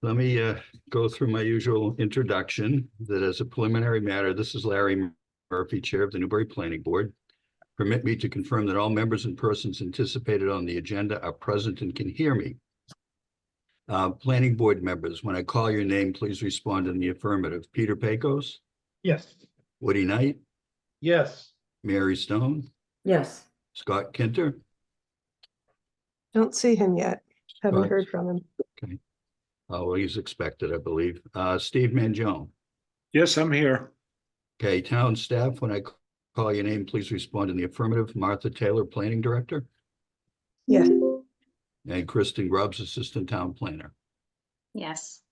Let me go through my usual introduction. That as a preliminary matter, this is Larry Murphy, Chair of the Newbury Planning Board. Permit me to confirm that all members and persons anticipated on the agenda are present and can hear me. Planning Board members, when I call your name, please respond in the affirmative. Peter Pecos, Yes. Woody Knight, Yes. Mary Stone, Yes. Scott Kinter. Don't see him yet. Haven't Right. heard from him. Okay. Well, he's expected, I believe. Steve Mangione. Yes, I'm here. Okay, town staff, when I call your name, please respond in the affirmative. Martha Taylor, Planning Director, Yes. and Kristen Grubbs, Assistant Town Planner. Yes.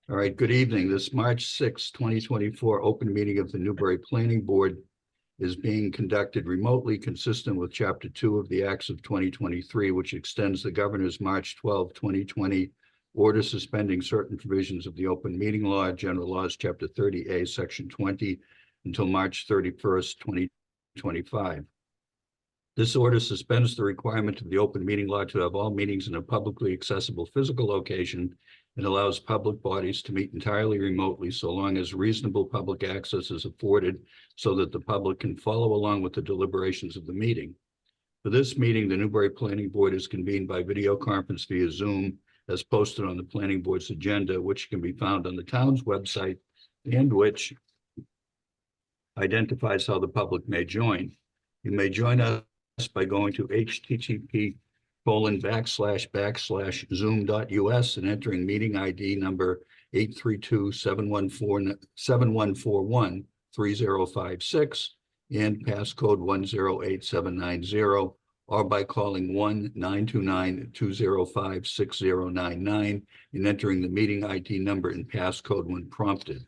All right, good evening. This March 6, 2024 open meeting of the Newbury Planning Board is being conducted remotely, consistent with Chapter 2 of the Acts of 2023, which extends the Governor's March 12, 2020 order suspending certain provisions of the Open Meeting Law, General Laws, Chapter 30A, Section 20, until March 31st, 2025. This order suspends the requirement of the Open Meeting Law to have all meetings in a publicly accessible physical location and allows public bodies to meet entirely remotely so long as reasonable public access is afforded so that the public can follow along with the deliberations of the meeting. For this meeting, the Newbury Planning Board is convened by video conference via Zoom as posted on the Planning Board's agenda, which can be found on the town's website and which identifies how the public may join. You may join us by going to http://zoom.us and entering meeting ID number 832-7141-3056 and passcode 108790, or by calling 1-929-205-6099 and entering the meeting ID number and passcode when prompted.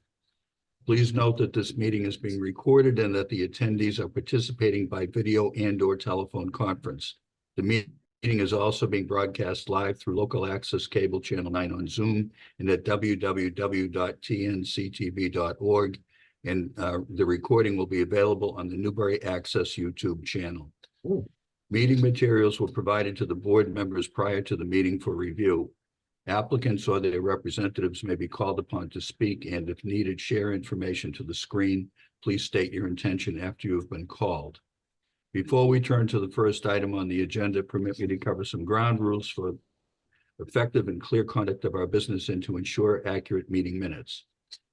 Please note that this meeting is being recorded and that the attendees are participating by video and/or telephone conference. The meeting is also being broadcast live through local access cable channel 9 on Zoom and at www.tnctv.org. And the recording will be available on the Newbury Access YouTube channel. Meeting materials were provided to the board members prior to the meeting for review. Applicants or their representatives may be called upon to speak and, if needed, share information to the screen. Please state your intention after you have been called. Before we turn to the first item on the agenda, permit me to cover some ground rules for effective and clear conduct of our business and to ensure accurate meeting minutes.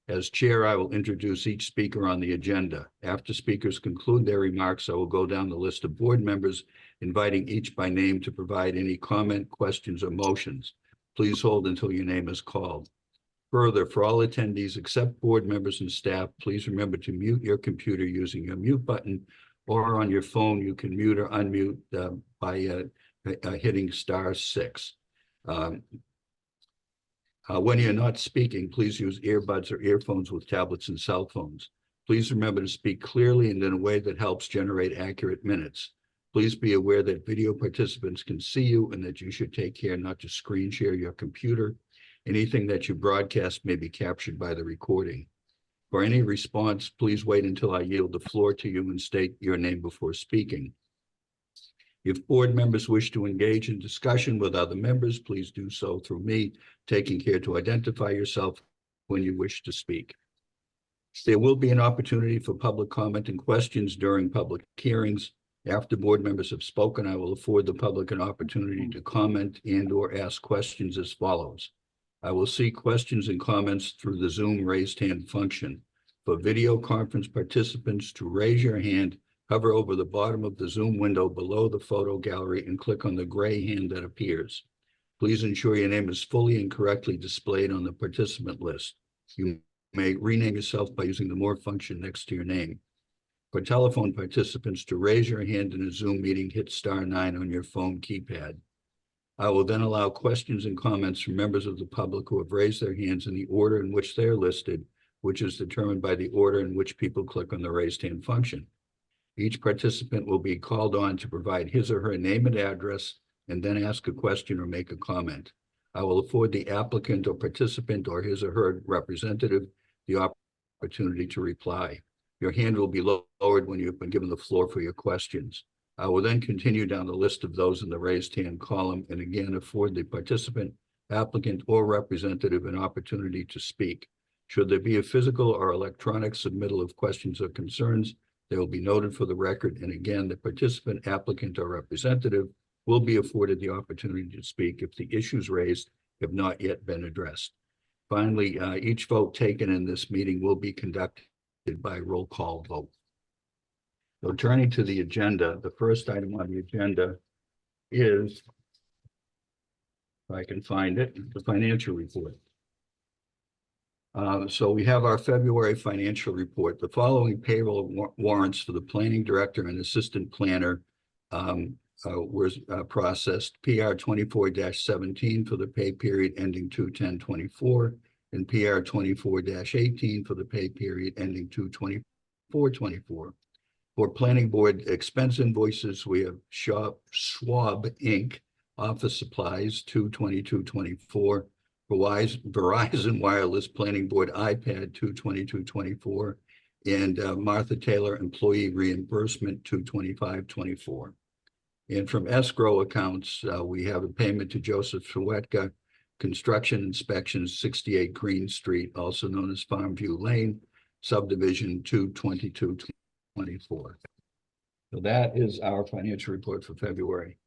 As chair, I will introduce each speaker on the agenda. After speakers conclude their remarks, I will go down the list of board members, inviting each by name to provide any comment, questions, or motions. Please hold until your name is called. Further, for all attendees except board members and staff, please remember to mute your computer using your mute button, or on your phone, you can mute or unmute by hitting *6. When you're not speaking, please use earbuds or earphones with tablets and cell phones. Please remember to speak clearly and in a way that helps generate accurate minutes. Please be aware that video participants can see you and that you should take care not to screen share your computer. Anything that you broadcast may be captured by the recording. For any response, please wait until I yield the floor to you and state your name before speaking. If board members wish to engage in discussion with other members, please do so through me, taking care to identify yourself when you wish to speak. There will be an opportunity for public comment and questions during public hearings. After board members have spoken, I will afford the public an opportunity to comment and/or ask questions as follows. I will see questions and comments through the Zoom raised hand function. For video conference participants, to raise your hand, hover over the bottom of the Zoom window below the photo gallery and click on the gray hand that appears. Please ensure your name is fully and correctly displayed on the participant list. You may rename yourself by using the More function next to your name. For telephone participants, to raise your hand in a Zoom meeting, hit *9 on your phone keypad. I will then allow questions and comments from members of the public who have raised their hands in the order in which they are listed, which is determined by the order in which people click on the raised hand function. Each participant will be called on to provide his or her name and address and then ask a question or make a comment. I will afford the applicant or participant or his or her representative the opportunity to reply. Your hand will be lowered when you have been given the floor for your questions. I will then continue down the list of those in the raised hand column and again afford the participant applicant or representative an opportunity to speak. Should there be a physical or electronic submittal of questions or concerns, they will be noted for the record. And again, the participant, applicant, or representative will be afforded the opportunity to speak if the issues raised have not yet been addressed. Finally, each vote taken in this meeting will be conducted by roll call vote. So turning to the agenda, the first item on the agenda is, if I can find it, the financial report. So we have our February financial report. The following payroll warrants for the planning director and assistant planner were processed. PR 24-17 for the pay period ending 2/10/24 and PR 24-18 for the pay period ending 2/24/24. For planning board expense invoices, we have Schwab Inc. office supplies 2/22/24. For Verizon Wireless Planning Board iPad 2/22/24 and Martha Taylor employee reimbursement 2/25/24. And from escrow accounts, we have a payment to Joseph Swetka, construction inspections 68 Green Street, also known as Farmview Lane, subdivision 2/22/24. So that is our financial report for February.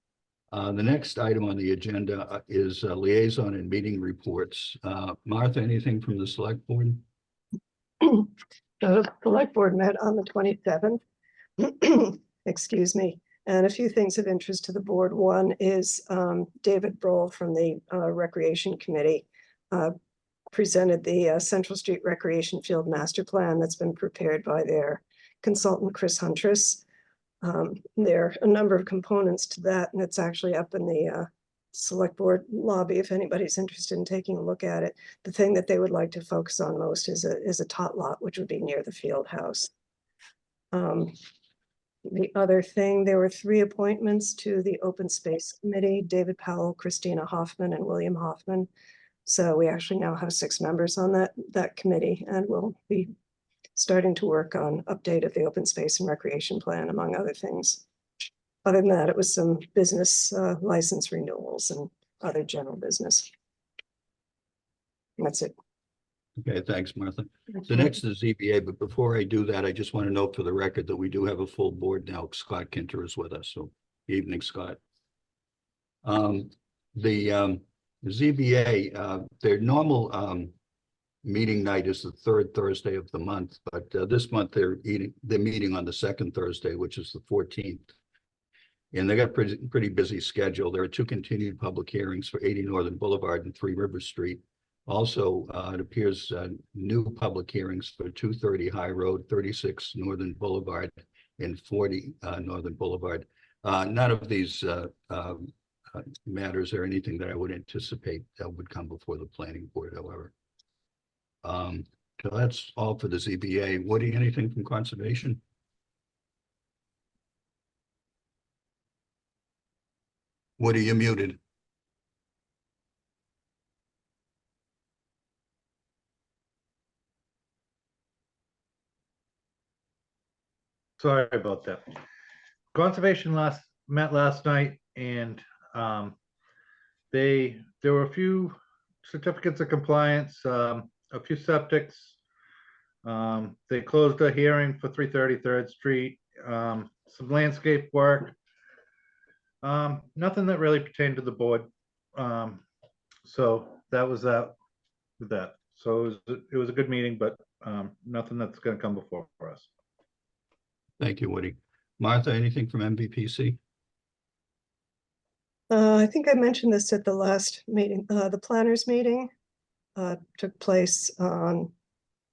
The next item on the agenda is liaison and meeting reports. Martha, anything from the select board? The select board met on the 27th. Excuse me. And a few things of interest to the board. One is David Broll from the Recreation Committee presented the Central Street Recreation Field Master Plan that's been prepared by their consultant, Chris Huntress. There are a number of components to that, and it's actually up in the select board lobby if anybody's interested in taking a look at it. The thing that they would like to focus on most is a tot lot, which would be near the field house. The other thing, there were 3 appointments to the Open Space Committee: David Powell, Christina Hoffman, and William Hoffman. So we actually now have 6 members on that committee, and we'll be starting to work on update of the open space and recreation plan, among other things. Other than that, it was some business license renewals and other general business. And that's it. Okay, thanks, Martha. The next is ZBA, but before I do that, I just want to note for the record that we do have a full board now. Scott Kinter is with us, so good evening, Scott. The ZBA, their normal meeting night is the 3rd Thursday of the month, but this month they're meeting on the 2nd Thursday, which is the 14th. And they got pretty busy schedule. There are 2 continued public hearings for 80 Northern Boulevard and 3 River Street. Also, it appears new public hearings for 230 High Road, 36 Northern Boulevard, and 40 Northern Boulevard. None of these matters or anything that I would anticipate that would come before the planning board, however. So that's all for the ZBA. Woody, anything from conservation? Woody, you're muted. Sorry about that. Conservation met last night, and there were a few certificates of compliance, a few septics. They closed a hearing for 330 3rd Street, some landscape work. Nothing that really pertained to the board. So that was that with that. So it was a good meeting, but nothing that's going to come before us. Thank you, Woody. Martha, anything from MVPC? I think I mentioned this at the last meeting. The planners meeting took place on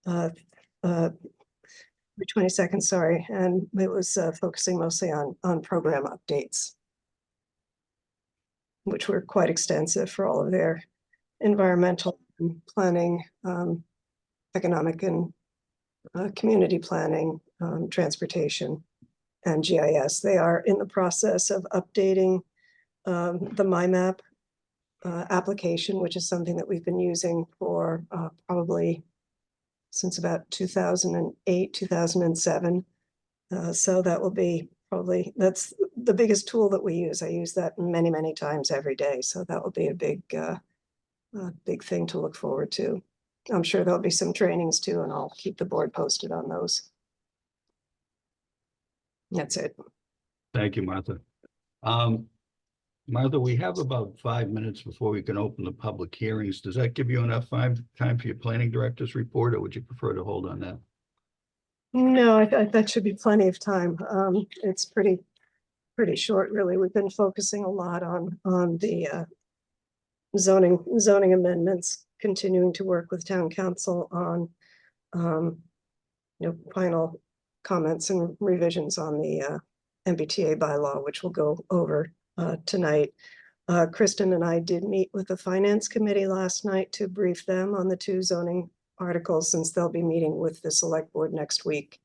the 22nd, sorry, and it was focusing mostly on program updates, which were quite extensive for all of their environmental planning, economic and community planning, transportation, and GIS. They are in the process of updating the MyMap application, which is something that we've been using for probably since about 2008, 2007. So that will be probably, that's the biggest tool that we use. I use that many, many times every day. So that will be a big a big thing to look forward to. I'm sure there'll be some trainings too, and I'll keep the board posted on those. That's it. Thank you, Martha. Martha, we have about 5 minutes before we can open the public hearings. Does that give you enough time for your planning director's report, or would you prefer to hold on that? No, that should be plenty of time. It's pretty short, really. We've been focusing a lot on the zoning amendments, continuing to work with town council on final comments and revisions on the MBTA bylaw, which we'll go over tonight. Kristen and I did meet with the finance committee last night to brief them on the 2 zoning articles, since they'll be meeting with the select board next week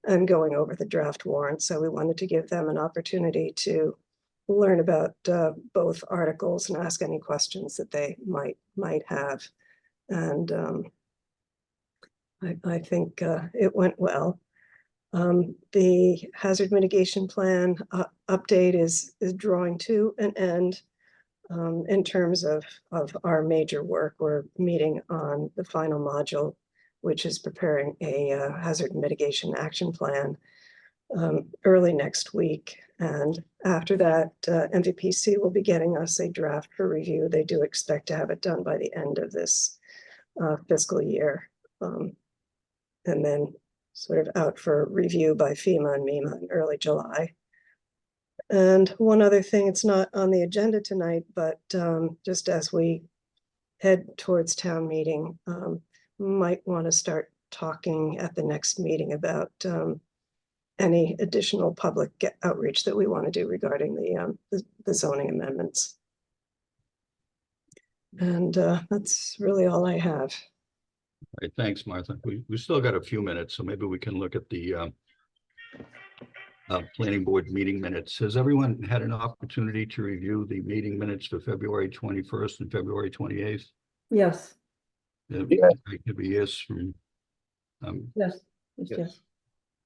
and going over the draft warrant. So we wanted to give them an opportunity to learn about both articles and ask any questions that they might have. And I think it went well. The hazard mitigation plan update is drawing to an end. In terms of our major work, we're meeting on the final module, which is preparing a hazard mitigation action plan early next week. And after that, MVPC will be getting us a draft for review. They do expect to have it done by the end of this fiscal year. And then sort of out for review by FEMA and MEMA in early July. And one other thing, it's not on the agenda tonight, but just as we head towards town meeting, might want to start talking at the next meeting about any additional public outreach that we want to do regarding the zoning amendments. And that's really all I have. All right, thanks, Martha. We still got a few minutes, so maybe we can look at the planning board meeting minutes. Has everyone had an opportunity to review the meeting minutes for February 21st and February 28th? Yes. It could be yes from, Yes. Yes.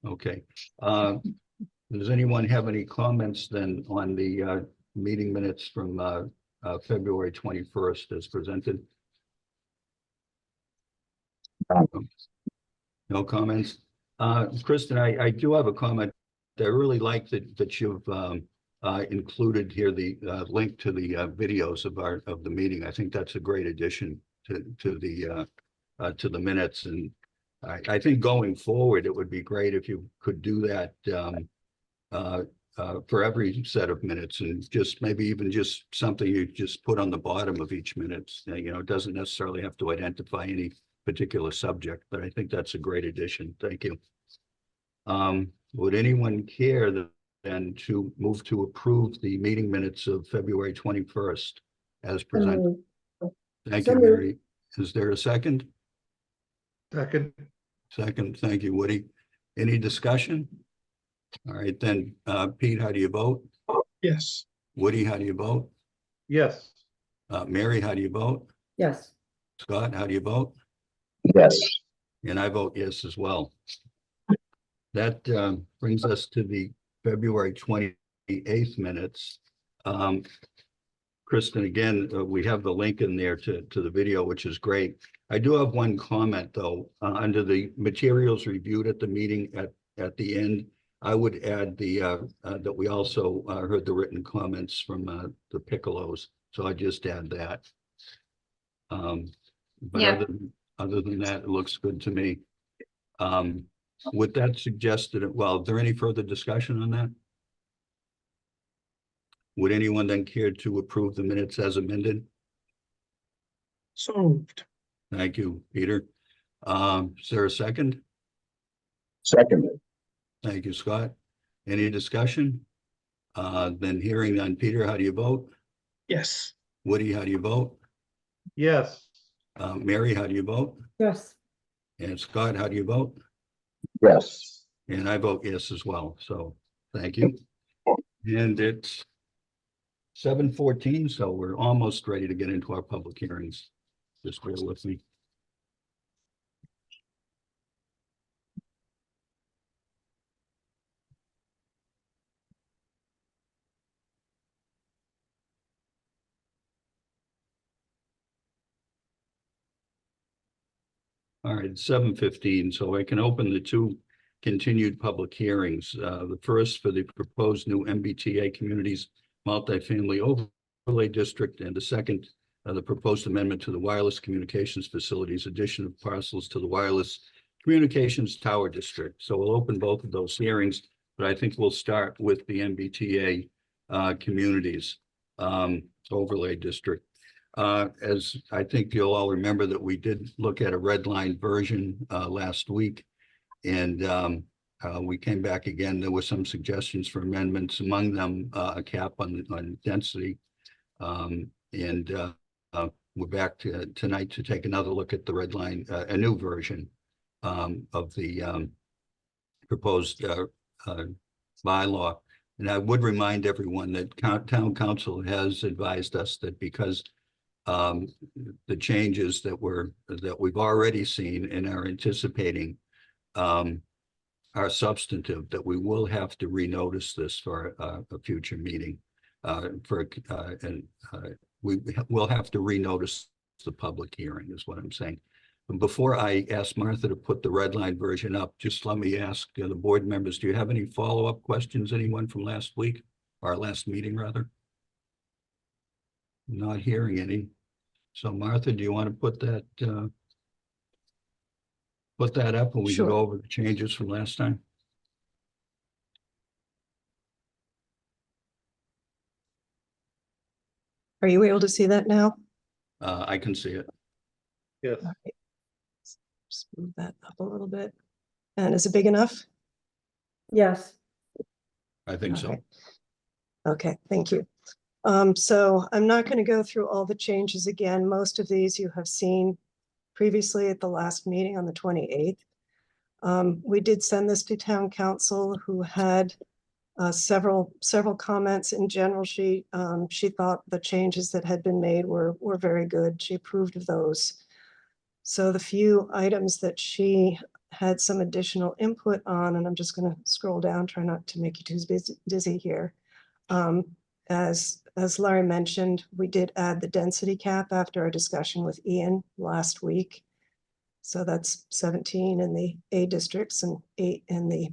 okay. Does anyone have any comments then on the meeting minutes from February 21st as presented? No comments. Kristen, I do have a comment. I really like that you've included here the link to the videos of the meeting. I think that's a great addition to the minutes, and I think going forward it would be great if you could do that for every set of minutes, and just maybe even just something you just put on the bottom of each minute. It doesn't necessarily have to identify any particular subject, but I think that's a great addition. Thank you. Would anyone care then to move to approve the meeting minutes of February 21st as presented? Thank you, Mary. Is there a second? Second. Second. Thank you, Woody. Any discussion? All right, then, Pete, how do you vote? Yes. Woody, how do you vote? Yes. Mary, how do you vote? Yes. Scott, how do you vote? Yes. And I vote yes as well. That brings us to the February 28th minutes. Kristen, again, we have the link in there to the video, which is great. I do have one comment, though. Under the materials reviewed at the meeting at the end, I would add that we also heard the written comments from the Piccolos. So I just add that. But Yeah. other than that, it looks good to me. With that suggested, well, is there any further discussion on that? Would anyone then care to approve the minutes as amended? So moved. Thank you, Peter. Is there a second? Seconded. Thank you, Scott. Any discussion? Then hearing none. Peter, how do you vote? Yes. Woody, how do you vote? Yes. Mary, how do you vote? Yes. And Scott, how do you vote? Yes. And I vote yes as well. So thank you. And it's 7:14, so we're almost ready to get into our public hearings. Just bear with me. All right, 7:15, so I can open the two continued public hearings. The first for the proposed new MBTA Communities Multifamily Overlay District, and the second, the proposed amendment to the Wireless Communications Facilities, addition of parcels to the Wireless Communications Tower District. So we'll open both of those hearings, but I think we'll start with the MBTA Communities Overlay District. As I think you'll all remember that we did look at a red line version last week. And we came back again. There were some suggestions for amendments, among them a cap on density. We're back tonight to take another look at the red line, a new version of the proposed bylaw. And I would remind everyone that town council has advised us that because the changes that we've already seen and are anticipating are substantive, that we will have to renotice this for a future meeting. We will have to renotice the public hearing is what I'm saying. And before I ask Martha to put the red line version up, just let me ask the board members, do you have any follow-up questions, anyone from last week, our last meeting rather? Not hearing any. So Martha, do you want to put that up and we can Sure. go over the changes from last time? Are you able to see that now? I can see it. Yes. All right. Just move that up a little bit. And is it big enough? Yes. I think All so. right. Okay, thank you. So I'm not going to go through all the changes again. Most of these you have seen previously at the last meeting on the 28th. We did send this to town council, who had several comments. In general, she thought the changes that had been made were very good. She approved of those. So the few items that she had some additional input on, and I'm just going to scroll down, try not to make you too dizzy here. As Larry mentioned, we did add the density cap after our discussion with Ian last week. So that's 17 in the A districts and 8 in the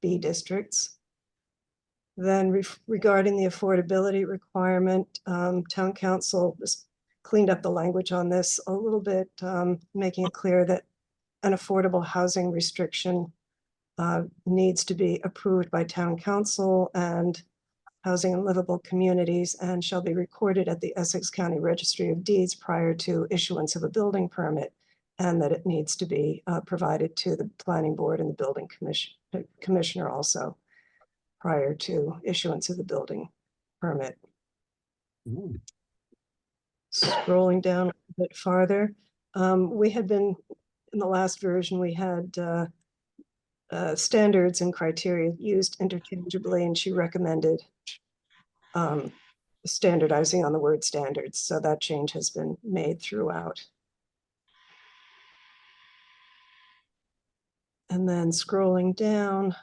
B districts. Then regarding the affordability requirement, town council just cleaned up the language on this a little bit, making it clear that an affordable housing restriction needs to be approved by town council and Housing and Livable Communities, and shall be recorded at the Essex County Registry of Deeds prior to issuance of a building permit, and that it needs to be provided to the planning board and the building commissioner also prior to issuance of the building permit. Ooh. Scrolling down a bit farther, we had been, in the last version, we had standards and criteria used interchangeably, and she recommended standardizing on the word standards. So that change has been made throughout. And then scrolling down,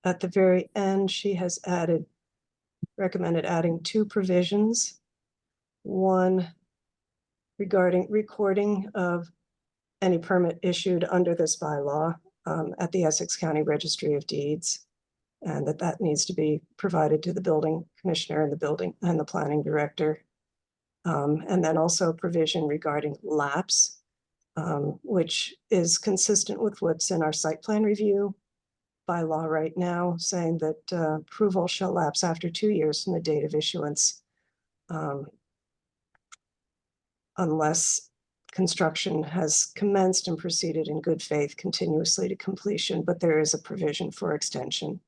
at the very end, she has recommended adding 2 provisions. One regarding recording of any permit issued under this bylaw at the Essex County Registry of Deeds, and that needs to be provided to the building commissioner and the planning director. And then also provision regarding lapse, which is consistent with what's in our site plan review bylaw right now, saying that approval shall lapse after 2 years from the date of issuance, unless construction has commenced and proceeded in good faith continuously to completion, but there is a provision for extension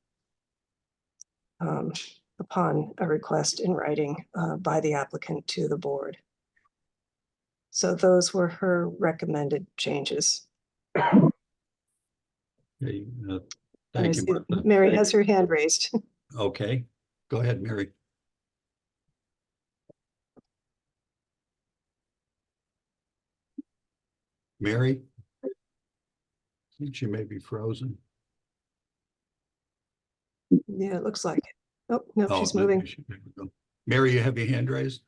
upon a request in writing by the applicant to the board. So those were her recommended changes. Okay, And I thank you, see Martha. Mary has her hand raised. Okay, go ahead, Mary. Mary? I think she may be frozen. Yeah, it looks like it. Oh, no, Oh, she's maybe moving. there we go. Mary, you have your hand raised?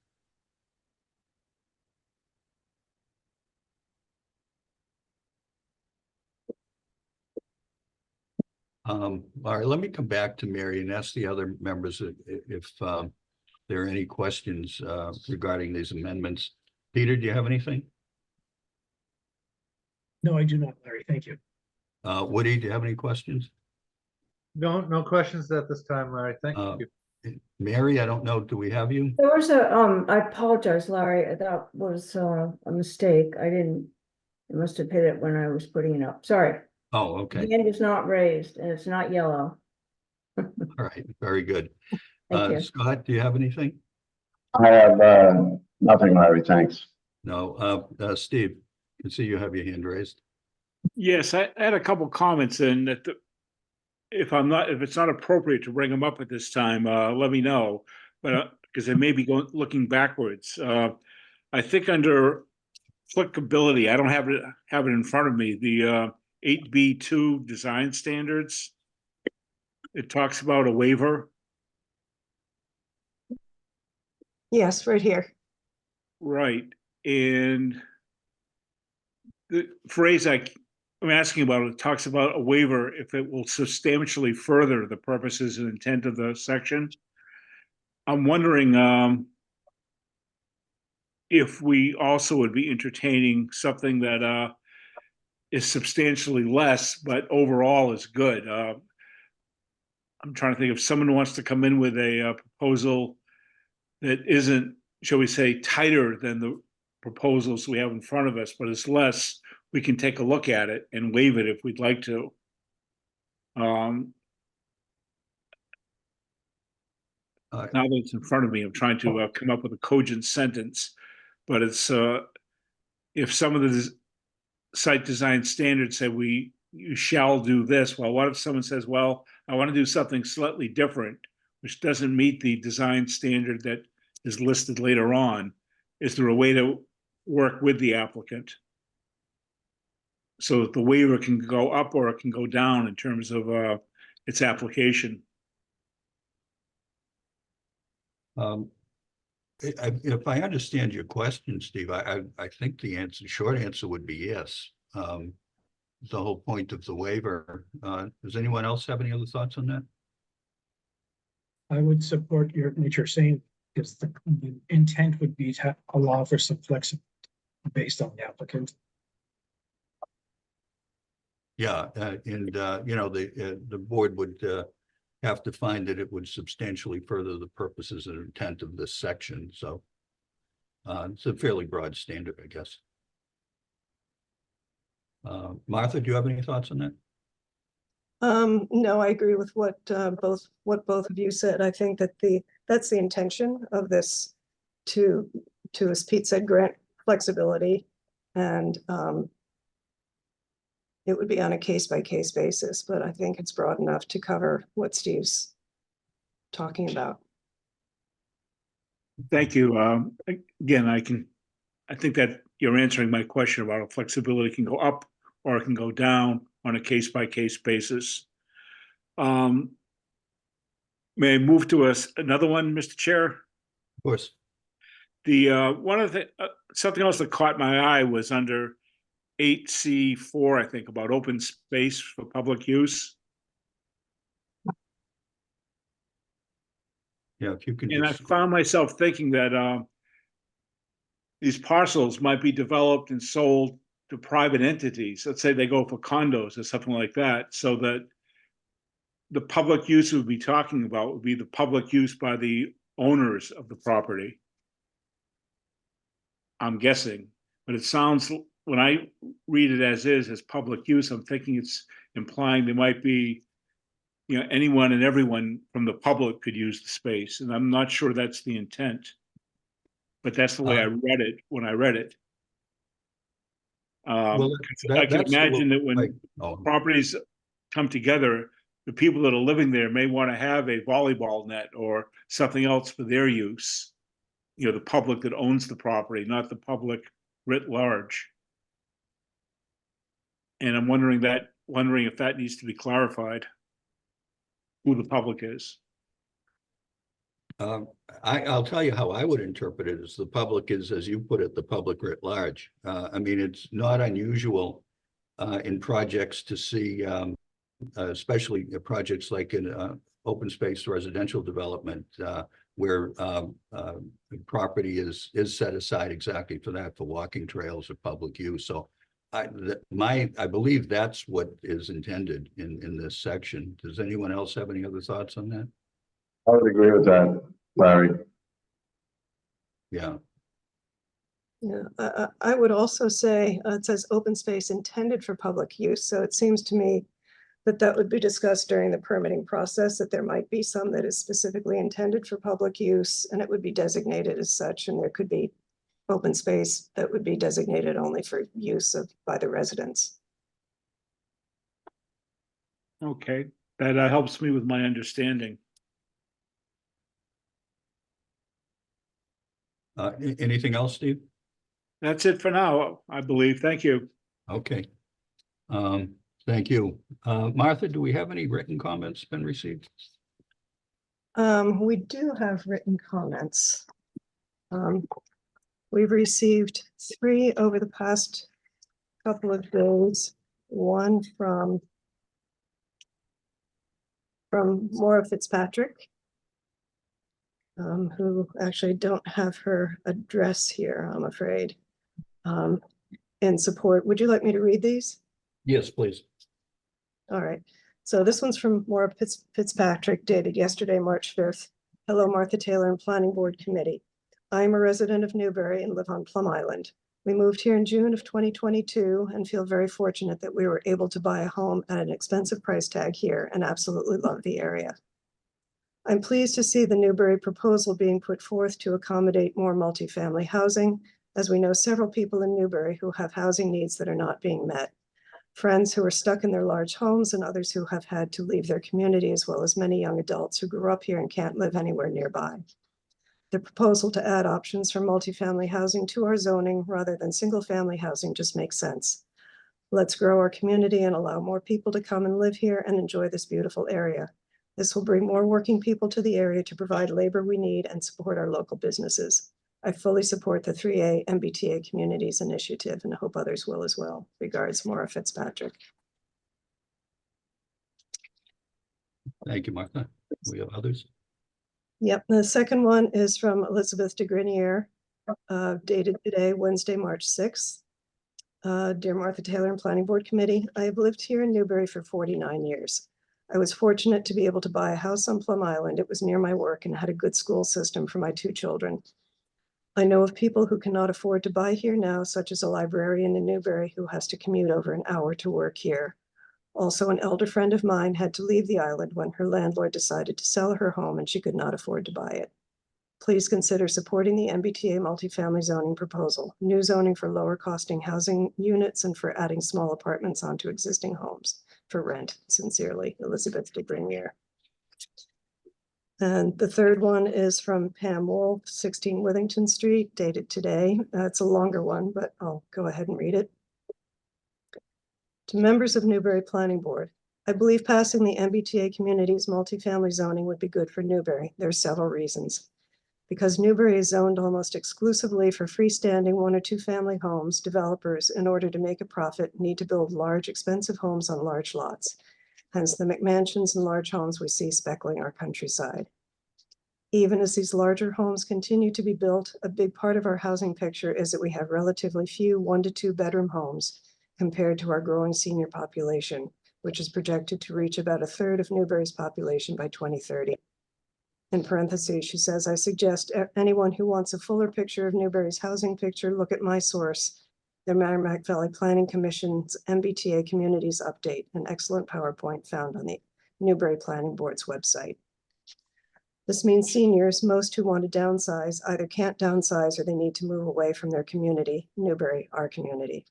All right, let me come back to Mary and ask the other members if there are any questions regarding these amendments. Peter, do you have anything? No, I do not, Larry. Thank you. Woody, do you have any questions? No questions at this time, Larry. Thank Uh, you. Mary, I don't know, do we have you? There was I apologize, Larry, that was a mistake. I must have hit it when I was putting it up. Sorry. Oh, okay, The hand is not raised and it's not yellow. all right, very good. Thank you. Scott, do you have anything? I have nothing, Larry. Thanks. No, Steve, I can see you have your hand raised. Yes, I had a couple comments and that if it's not appropriate to bring them up at this time, let me know. But because they may be looking backwards. I think under applicability, I don't have it in front of me, the 8B2 design standards. It talks about a waiver, Yes, right here. right? And the phrase I'm asking about, it talks about a waiver if it will substantially further the purposes and intent of the section. I'm wondering if we also would be entertaining something that is substantially less, but overall is good. I'm trying to think if someone wants to come in with a proposal that isn't, shall we say, tighter than the proposals we have in front of us, but is less, we can take a look at it and waive it if we'd like to. Now that it's in front of me, I'm trying to come up with a cogent sentence, but it's if some of the site design standards say you shall do this, well, what if someone says, well, I want to do something slightly different, which doesn't meet the design standard that is listed later on? Is there a way to work with the applicant so that the waiver can go up or it can go down in terms of its application? If I understand your question, Steve, I think the short answer would be yes. The whole point of the waiver. Does anyone else have any other thoughts on that? I would support what you're saying, because the intent would be to allow for some flexibility based on the applicant. Yeah, and the board would have to find that it would substantially further the purposes and intent of this section. So it's a fairly broad standard, I guess. Martha, do you have any thoughts on that? No, I agree with what both of you said. I think that that's the intention of this to, as Pete said, grant flexibility, and it would be on a case-by-case basis, but I think it's broad enough to cover what Steve's talking about. Thank you. Again, I think that you're answering my question about flexibility can go up or it can go down on a case-by-case basis. May I move to another one, Mr. Chair? Of course. The one of the something else that caught my eye was under 8C4, I think, about open space for public use. Yeah, if you can. And I found myself thinking that these parcels might be developed and sold to private entities. Let's say they go for condos or something like that, so that the public use we'd be talking about would be the public use by the owners of the property. I'm guessing, but it sounds, when I read it as public use, I'm thinking it's implying there might be, anyone and everyone from the public could use the space, and I'm not sure that's the intent. But that's the way I read it when I read it. Well, I can that's the imagine that when like, oh, properties come together, the people that are living there may want to have a volleyball net or something else for their use. The public that owns the property, not the public writ large. And I'm wondering if that needs to be clarified, who the public is. I'll tell you how I would interpret it as the public is, as you put it, the public writ large. I mean, it's not unusual in projects to see especially projects like in open space residential development, where property is set aside exactly for that, for walking trails or public use. So I believe that's what is intended in this section. Does anyone else have any other thoughts on that? I would agree with that, Larry. Yeah, Yeah, I would also say, it says open space intended for public use, so it seems to me that that would be discussed during the permitting process, that there might be some that is specifically intended for public use, and it would be designated as such, and there could be open space that would be designated only for use by the residents. Okay, that helps me with my understanding. anything else, Steve? That's it for now, I believe. Thank you. Okay. Thank you. Martha, do we have any written comments been received? We do have written comments. We've received 3 over the past couple of days. One from Maura Fitzpatrick, who actually don't have her address here, I'm afraid, in support. Would you like me to read these? Yes, please. All right. So this one's from Maura Fitzpatrick, dated yesterday, March 5th. Hello, Martha Taylor and Planning Board Committee. I am a resident of Newbury and live on Plum Island. We moved here in June of 2022 and feel very fortunate that we were able to buy a home at an expensive price tag here and absolutely love the area. I'm pleased to see the Newbury proposal being put forth to accommodate more multifamily housing, as we know several people in Newbury who have housing needs that are not being met. Friends who are stuck in their large homes and others who have had to leave their community, as well as many young adults who grew up here and can't live anywhere nearby. The proposal to add options for multifamily housing to our zoning rather than single-family housing just makes sense. Let's grow our community and allow more people to come and live here and enjoy this beautiful area. This will bring more working people to the area to provide labor we need and support our local businesses. I fully support the 3A MBTA Communities Initiative and hope others will as well. Regards, Maura Fitzpatrick. Thank you, Martha. We have others? Yep, the second one is from Elizabeth de Grenier, dated today, Wednesday, March 6th. Dear Martha Taylor and Planning Board Committee, I have lived here in Newbury for 49 years. I was fortunate to be able to buy a house on Plum Island. It was near my work and had a good school system for my 2 children. I know of people who cannot afford to buy here now, such as a librarian in Newbury who has to commute over an hour to work here. Also, an elder friend of mine had to leave the island when her landlord decided to sell her home and she could not afford to buy it. Please consider supporting the MBTA multifamily zoning proposal, new zoning for lower costing housing units and for adding small apartments onto existing homes for rent. Sincerely, Elizabeth de Grenier. And the third one is from Pam Wolf, 16 Withington Street, dated today. It's a longer one, but I'll go ahead and read it. To members of Newbury Planning Board, I believe passing the MBTA communities multifamily zoning would be good for Newbury. There are several reasons. Because Newbury is zoned almost exclusively for freestanding 1 or 2 family homes, developers, in order to make a profit, need to build large, expensive homes on large lots. Hence the McMansions and large homes we see speckling our countryside. Even as these larger homes continue to be built, a big part of our housing picture is that we have relatively few 1 to 2 bedroom homes compared to our growing senior population, which is projected to reach about 1/3 of Newbury's population by 2030. In parentheses, she says, I suggest anyone who wants a fuller picture of Newbury's housing picture, look at my source, the Merrimack Valley Planning Commission's MBTA Communities Update, an excellent PowerPoint found on the Newbury Planning Board's website. This means seniors, most who want to downsize, either can't downsize or they need to move away from their community, Newbury, our community.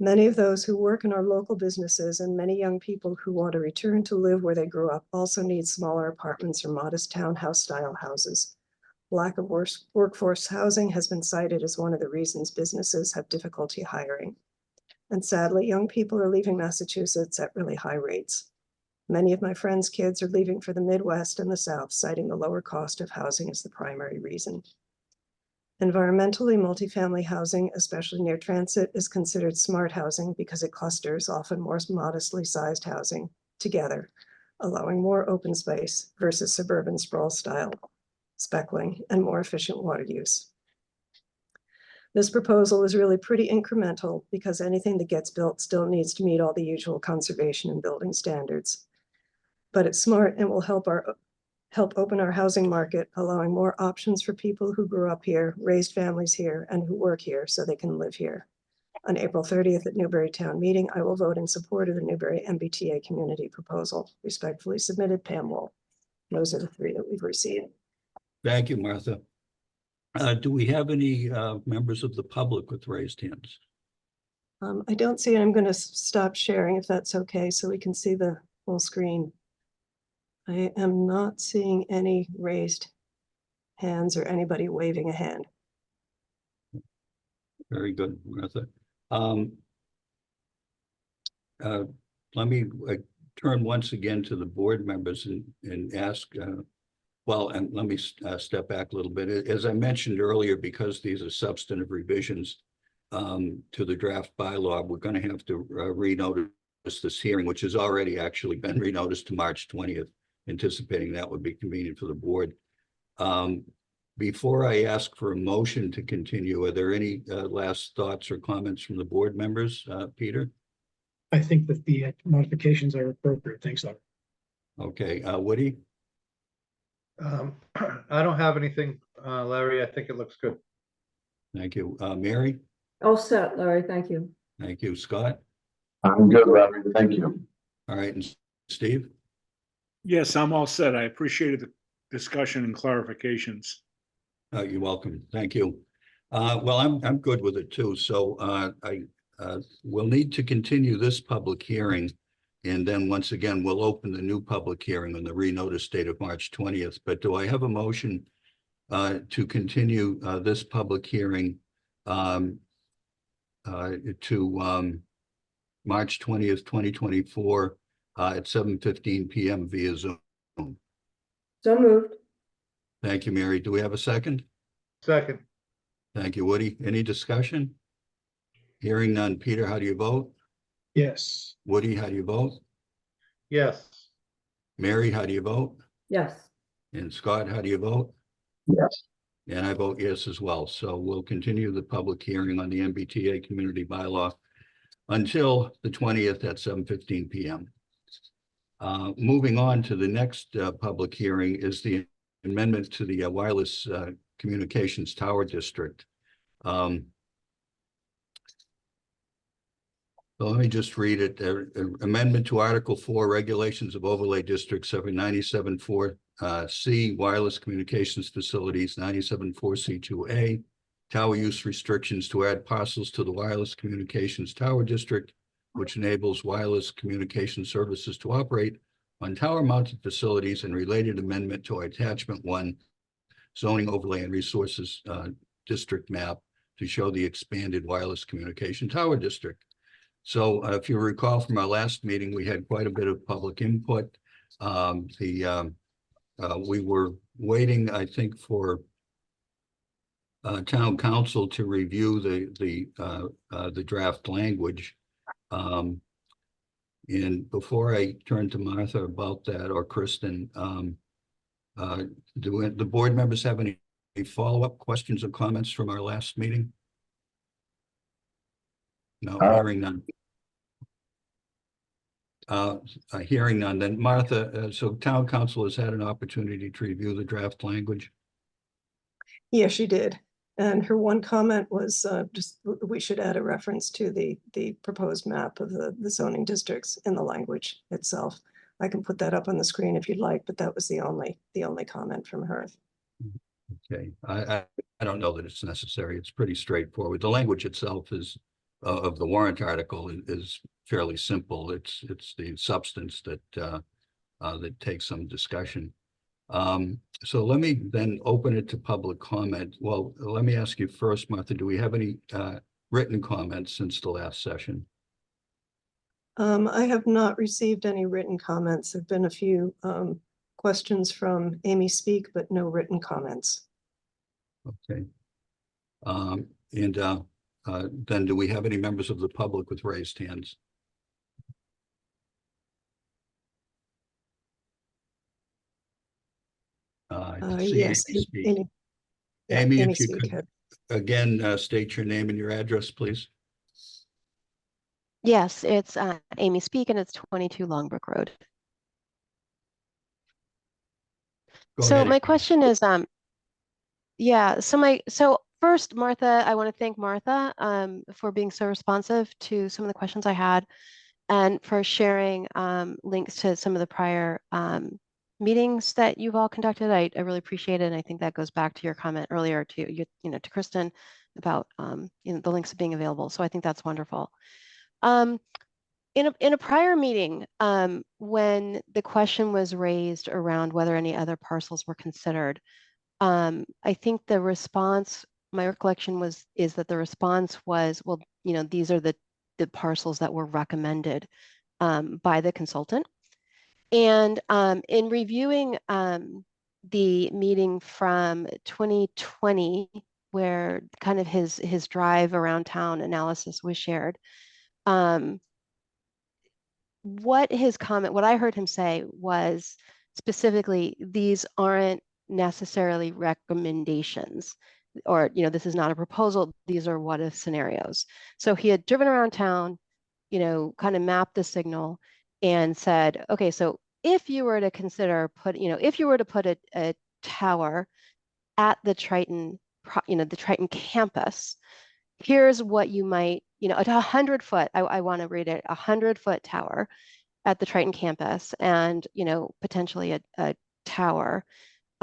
Many of those who work in our local businesses and many young people who want to return to live where they grew up also need smaller apartments or modest townhouse style houses. Lack of workforce housing has been cited as one of the reasons businesses have difficulty hiring. And sadly, young people are leaving Massachusetts at really high rates. Many of my friends' kids are leaving for the Midwest and the South, citing the lower cost of housing as the primary reason. Environmentally, multifamily housing, especially near transit, is considered smart housing because it clusters often more modestly sized housing together, allowing more open space versus suburban sprawl style speckling and more efficient water use. This proposal is really pretty incremental because anything that gets built still needs to meet all the usual conservation and building standards. But it's smart and will help open our housing market, allowing more options for people who grew up here, raised families here, and who work here so they can live here. On April 30th at Newbury Town Meeting, I will vote in support of the Newbury MBTA community proposal. Respectfully submitted, Pam Wool. Those are the three that we've received. Thank you, Martha. Do we have any members of the public with raised hands? I don't see it. I'm going to stop sharing if that's okay, so we can see the full screen. I am not seeing any raised hands or anybody waving a hand. Very good, Martha. Let me turn once again to the board members and ask, well, and let me step back a little bit. As I mentioned earlier, because these are substantive revisions to the draft bylaw, we're going to have to renotice this hearing, which has already actually been renoticed to March 20th, anticipating that would be convenient for the board. Before I ask for a motion to continue, are there any last thoughts or comments from the board members? Peter? I think that the modifications are appropriate. Thanks, Larry. Okay, Woody? I don't have anything, Larry. I think it looks good. Thank you. Mary? All set, Larry, thank you. Thank you. Scott? I'm good, Larry. Thank you. All right, and Steve? Yes, I'm all set. I appreciated the discussion and clarifications. You're welcome. Thank you. Well, I'm good with it too. So I will need to continue this public hearing. And then once again, we'll open the new public hearing on the renotice date of March 20th. But do I have a motion to continue this public hearing to March 20th, 2024 at 7:15 p.m. via Zoom? So moved. Thank you, Mary. Do we have a second? Second, Thank you, Woody. Any discussion? Hearing none. Peter, how do you vote? Yes. Woody, how do you vote? yes. Mary, how do you vote? Yes. And Scott, how do you vote? Yes. And I vote yes as well. So we'll continue the public hearing on the MBTA community bylaw until the 20th at 7:15 p.m. Moving on to the next public hearing is the amendment to the wireless communications tower district. So let me just read it. Amendment to Article 4, Regulations of Overlay Districts, 97.4C, Wireless Communications Facilities, 97.4C2A, Tower Use Restrictions to add parcels to the Wireless Communications Tower District, which enables wireless communication services to operate on tower-mounted facilities, and related amendment to Attachment 1, Zoning Overlay and Resources District Map to show the expanded wireless communication tower district. So if you recall from our last meeting, we had quite a bit of public input. We were waiting, I think, for town council to review the draft language. And before I turn to Martha about that, or Kristen, do the board members have any follow-up questions or comments from our last meeting? No, hearing none. Hearing none, then Martha, so town council has had an opportunity to review the draft language. Yes, she did. And her one comment was just we should add a reference to the proposed map of the zoning districts in the language itself. I can put that up on the screen if you'd like, but that was the only comment from her. Okay, I don't know that it's necessary. It's pretty straightforward. The language itself is of the warrant article is fairly simple. It's the substance that that takes some discussion. So let me then open it to public comment. Well, let me ask you first, Martha, do we have any written comments since the last session? I have not received any written comments. There've been a few questions from Amy Speak, but no written comments. Okay. Then do we have any members of the public with raised hands? I can see Yes. Amy speak. Amy- yeah, Amy, Amy if you Speak could, had- again, state your name and your address, please. Yes, it's Amy Speak, and it's 22 Longbrook Road. Go So ahead, my Amy. question is, yeah, so first, Martha, I want to thank Martha for being so responsive to some of the questions I had and for sharing links to some of the prior meetings that you've all conducted. I really appreciate it. And I think that goes back to your comment earlier to to Kristen about the links being available. So I think that's wonderful. In a prior meeting, when the question was raised around whether any other parcels were considered, I think the response, my recollection is that the response was, well, these are the parcels that were recommended by the consultant. And in reviewing the meeting from 2020, where kind of his drive around town analysis was shared, what I heard him say was specifically, these aren't necessarily recommendations, or this is not a proposal, these are what if scenarios. So he had driven around town, kind of mapped the signal and said, okay, so if you were to consider if you were to put a tower at the Triton, the Triton campus, here's what you might, at 100-foot, I want to read it, 100-foot tower at the Triton campus, and potentially a tower,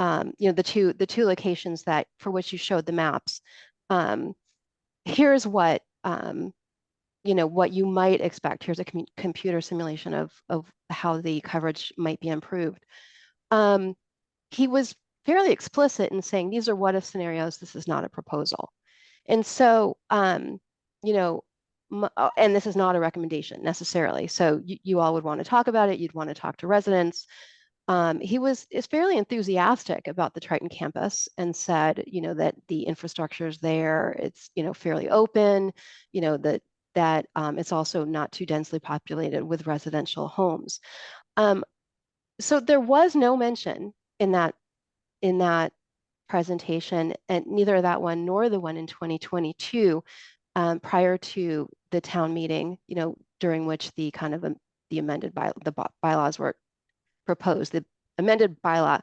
the two locations that for which you showed the maps. Here's what what you might expect. Here's a computer simulation of how the coverage might be improved. He was fairly explicit in saying these are what if scenarios. This is not a proposal. And so, and this is not a recommendation necessarily. So you all would want to talk about it. You'd want to talk to residents. He is fairly enthusiastic about the Triton campus and said, that the infrastructure is there. It's, fairly open, that it's also not too densely populated with residential homes. So there was no mention in that presentation, and neither that one nor the one in 2022, prior to the town meeting, during which the kind of the amended bylaws were proposed. The amended bylaw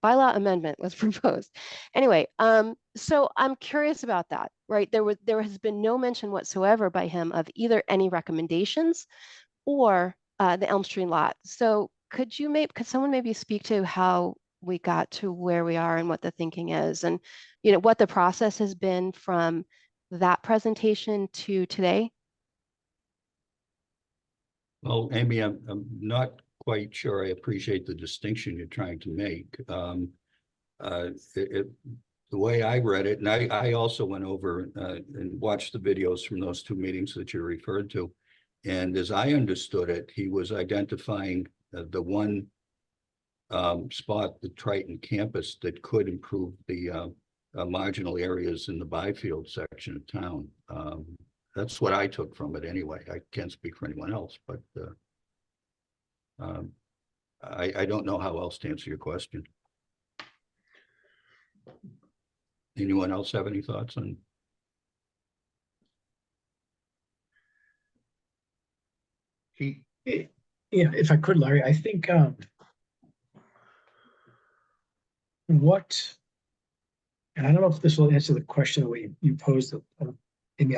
amendment was proposed. Anyway, so I'm curious about that, right? There has been no mention whatsoever by him of either any recommendations or the Elm Street lot. So could someone maybe speak to how we got to where we are and what the thinking is, and what the process has been from that presentation to today? Well, Amy, I'm not quite sure I appreciate the distinction you're trying to make. The way I read it, and I also went over and watched the videos from those two meetings that you referred to. And as I understood it, he was identifying the one spot, the Triton campus, that could improve the marginal areas in the Byfield section of town. That's what I took from it anyway. I can't speak for anyone else, but I don't know how else to answer your question. Anyone else have any thoughts on? Yeah, if I could, Larry, I think and I don't know if this will answer the question the way you posed it.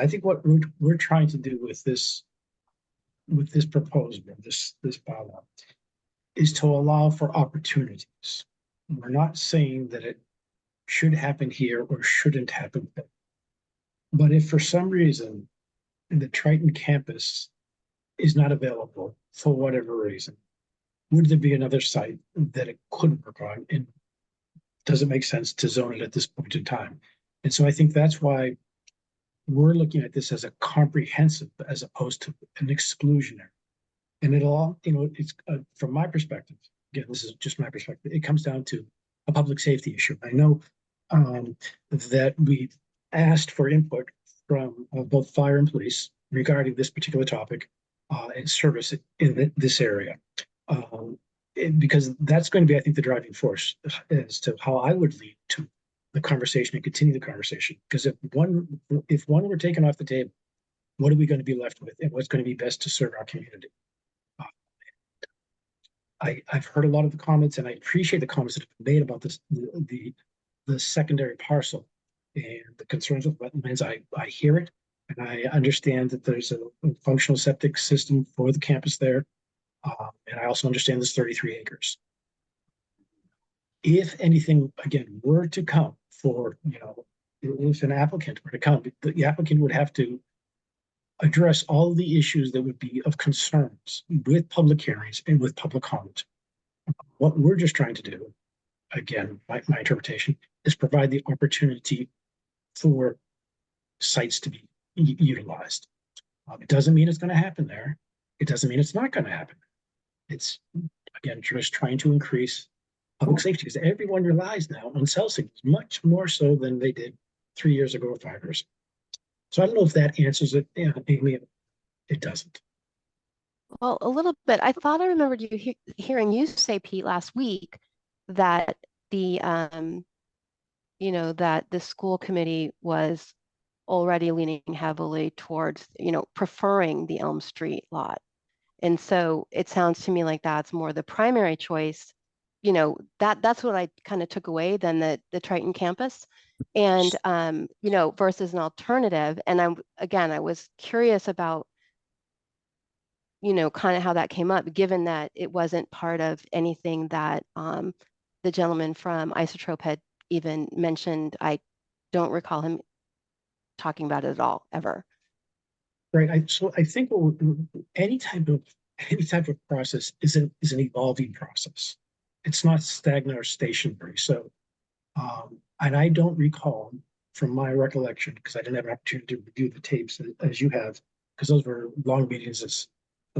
I think what we're trying to do with this proposal, this bylaw, is to allow for opportunities. We're not saying that it should happen here or shouldn't happen there. But if for some reason the Triton campus is not available for whatever reason, would there be another site that it could work on? And does it make sense to zone it at this point in time? And so I think that's why we're looking at this as a comprehensive as opposed to an exclusionary. And it'll all, it's from my perspective, again, this is just my perspective, it comes down to a public safety issue. I know that we asked for input from both fire and police regarding this particular topic and service in this area. Because that's going to be, I think, the driving force as to how I would lead to the conversation and continue the conversation. Because if one were taken off the table, what are we going to be left with, and what's going to be best to serve our community? I've heard a lot of the comments, and I appreciate the comments that have been made about this, the secondary parcel and the concerns with wetlands. I hear it, and I understand that there's a functional septic system for the campus there. And I also understand there's 33 acres. If anything, again, were to come for, if an applicant were to come, the applicant would have to address all of the issues that would be of concerns with public hearings and with public comment. What we're just trying to do, again, my interpretation, is provide the opportunity for sites to be utilized. It doesn't mean it's going to happen there. It doesn't mean it's not going to happen. It's, again, just trying to increase public safety, because everyone relies now on cell signals, much more so than they did 3 years ago or 5 years ago. So I don't know if that answers it. Yeah, Amy, it doesn't. Well, a little bit. I thought I remembered you hearing you say, Pete, last week that the that the school committee was already leaning heavily towards, preferring the Elm Street lot. And so it sounds to me like that's more the primary choice. That's what I kind of took away than the Triton campus. And versus an alternative. And I was curious about, kind of how that came up, given that it wasn't part of anything that the gentleman from Isotrope had even mentioned. I don't recall him talking about it at all, ever. Right. So I think any type of process is an evolving process. It's not stagnant or stationary. So, and I don't recall, from my recollection, because I didn't have an opportunity to review the tapes as you have, because those were long meetings as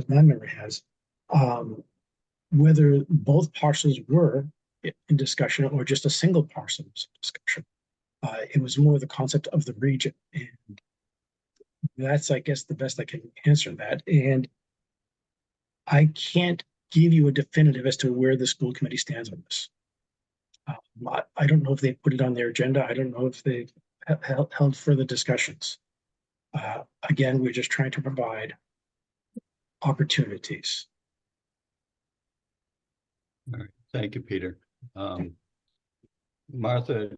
my memory has, whether both parcels were in discussion or just a single parcel was in discussion. It was more the concept of the region, and that's, I guess, the best I can answer that. And I can't give you a definitive as to where the school committee stands on this. I don't know if they put it on their agenda. I don't know if they held further discussions. Again, we're just trying to provide opportunities. All right, thank you, Peter. Martha,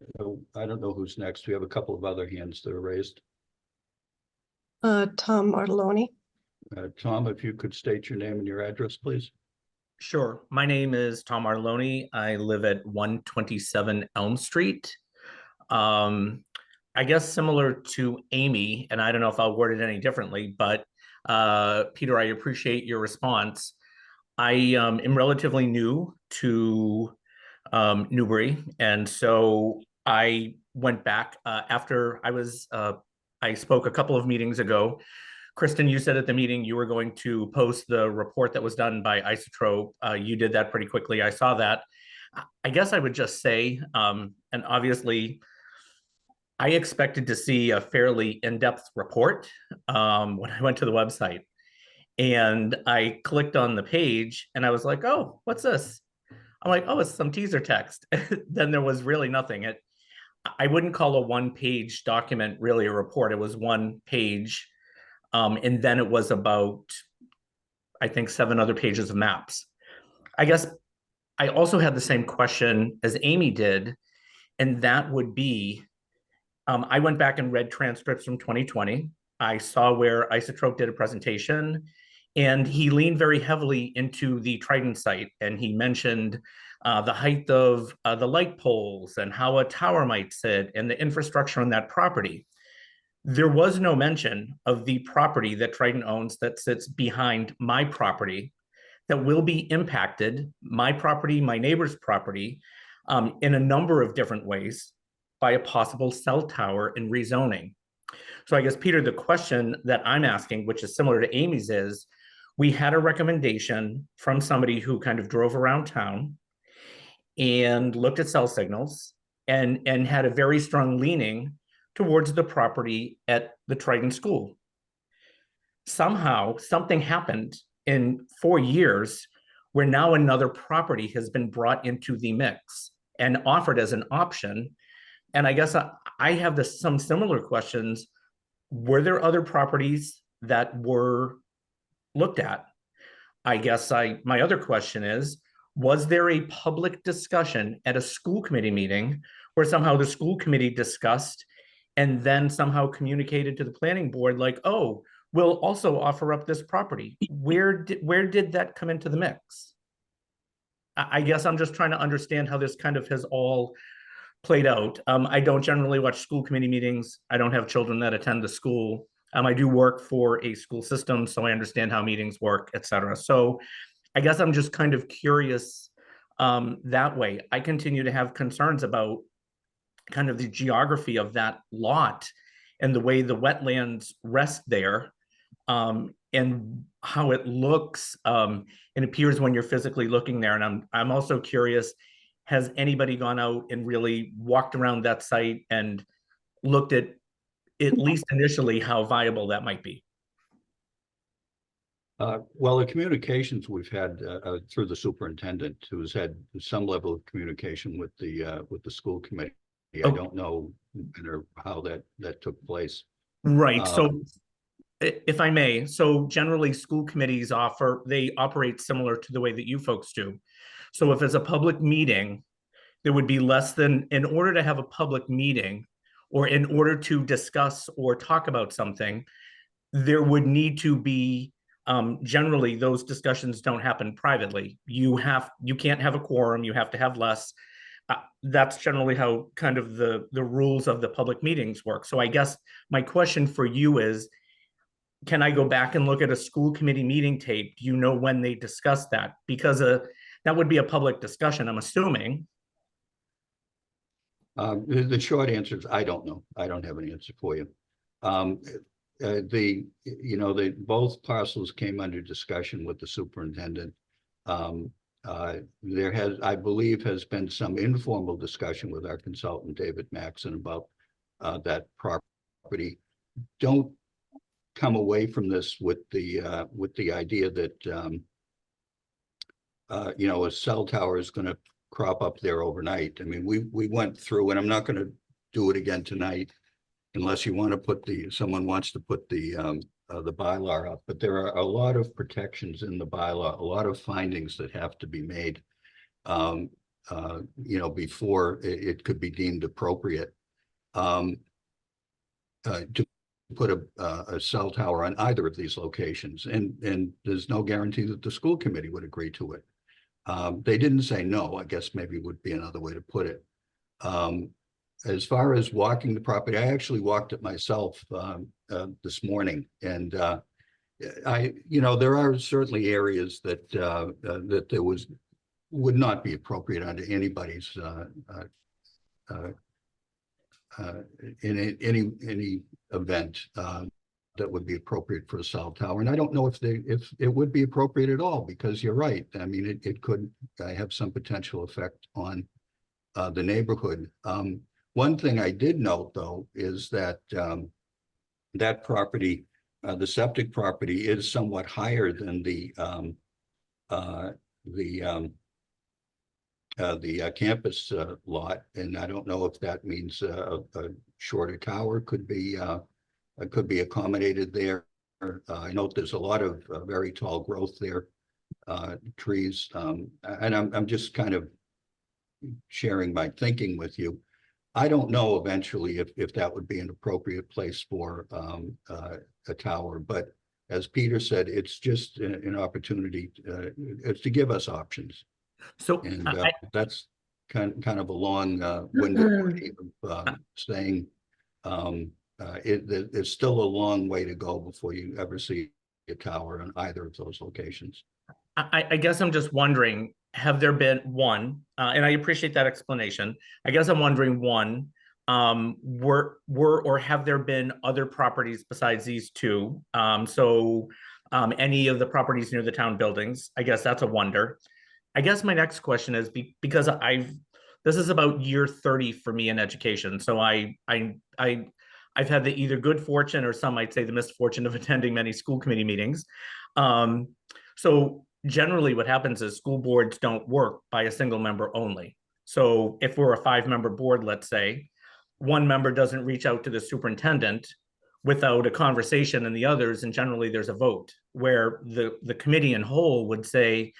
I don't know who's next. We have a couple of other hands that are raised. Tom Martelloni. Tom, if you could state your name and your address, please. Sure. My name is Tom Arloni. I live at 127 Elm Street. I guess similar to Amy, and I don't know if I'll word it any differently, but Peter, I appreciate your response. I am relatively new to Newbury, and so I went back after I spoke a couple of meetings ago. Kristen, you said at the meeting you were going to post the report that was done by Isotrope. You did that pretty quickly. I saw that. I guess I would just say, and obviously, I expected to see a fairly in-depth report when I went to the website. And I clicked on the page and I was like, oh, what's this? I'm like, oh, it's some teaser text. Then there was really nothing. I wouldn't call a one-page document really a report. It was one page. And then it was about, I think, 7 other pages of maps. I guess I also had the same question as Amy did, and that would be, I went back and read transcripts from 2020. I saw where Isotrope did a presentation, and he leaned very heavily into the Triton site, and he mentioned the height of the light poles and how a tower might sit and the infrastructure on that property. There was no mention of the property that Triton owns that sits behind my property that will be impacted, my property, my neighbor's property, in a number of different ways by a possible cell tower and rezoning. So I guess, Peter, the question that I'm asking, which is similar to Amy's, is we had a recommendation from somebody who kind of drove around town and looked at cell signals and had a very strong leaning towards the property at the Triton School. Somehow, something happened in 4 years where now another property has been brought into the mix and offered as an option. And I guess I have some similar questions. Were there other properties that were looked at? I guess my other question is, was there a public discussion at a school committee meeting where somehow the school committee discussed and then somehow communicated to the planning board like, oh, we'll also offer up this property? Where did that come into the mix? I guess I'm just trying to understand how this kind of has all played out. I don't generally watch school committee meetings. I don't have children that attend the school. I do work for a school system, so I understand how meetings work, et cetera. So I guess I'm just kind of curious that way. I continue to have concerns about kind of the geography of that lot and the way the wetlands rest there, and how it looks and appears when you're physically looking there. And I'm also curious, has anybody gone out and really walked around that site and looked at least initially how viable that might be? Well, the communications we've had through the superintendent, who's had some level of communication with the school committee. I don't know how that took place. Right. So if I may, so generally school committees they operate similar to the way that you folks do. So if it's a public meeting, there would be in order to have a public meeting or in order to discuss or talk about something, there would need to be, generally those discussions don't happen privately. You can't have a quorum, you have to have less. That's generally how kind of the rules of the public meetings work. So I guess my question for you is, can I go back and look at a school committee meeting tape? Do you know when they discussed that? Because that would be a public discussion, I'm assuming. The short answer is I don't know. I don't have an answer for you. Both parcels came under discussion with the superintendent. There has, I believe, has been some informal discussion with our consultant, David Maxon, about that property. Don't come away from this with the idea that a cell tower is going to crop up there overnight. I mean, we went through, and I'm not going to do it again tonight unless you want to someone wants to put the bylaw up, but there are a lot of protections in the bylaw, a lot of findings that have to be made, before it could be deemed appropriate to put a cell tower on either of these locations. And there's no guarantee that the school committee would agree to it. They didn't say no, I guess maybe would be another way to put it. As far as walking the property, I actually walked it myself this morning, and there are certainly areas that that there would not be appropriate under anybody's in any event that would be appropriate for a cell tower. And I don't know if it would be appropriate at all, because you're right. I mean, it could have some potential effect on the neighborhood. One thing I did note, though, is that that property, the septic property, is somewhat higher than the campus lot, and I don't know if that means a shorter tower could be accommodated there. I note there's a lot of very tall growth there, trees, and I'm just kind of sharing my thinking with you. I don't know eventually if that would be an appropriate place for a tower, but as Peter said, it's just an opportunity to give us options. So And that's kind of a long winded of saying there's still a long way to go before you ever see a tower on either of those locations. I guess I'm just wondering, have there been and I appreciate that explanation. I guess I'm wondering, or have there been other properties besides these two? Any of the properties near the town buildings? I guess that's a wonder. I guess my next question is because this is about year 30 for me in education. So I I've had the either good fortune or some might say the misfortune of attending many school committee meetings. So generally what happens is school boards don't work by a single member only. So if we're a 5-member board, let's say, one member doesn't reach out to the superintendent without a conversation and the others, and generally there's a vote where the committee in whole would say,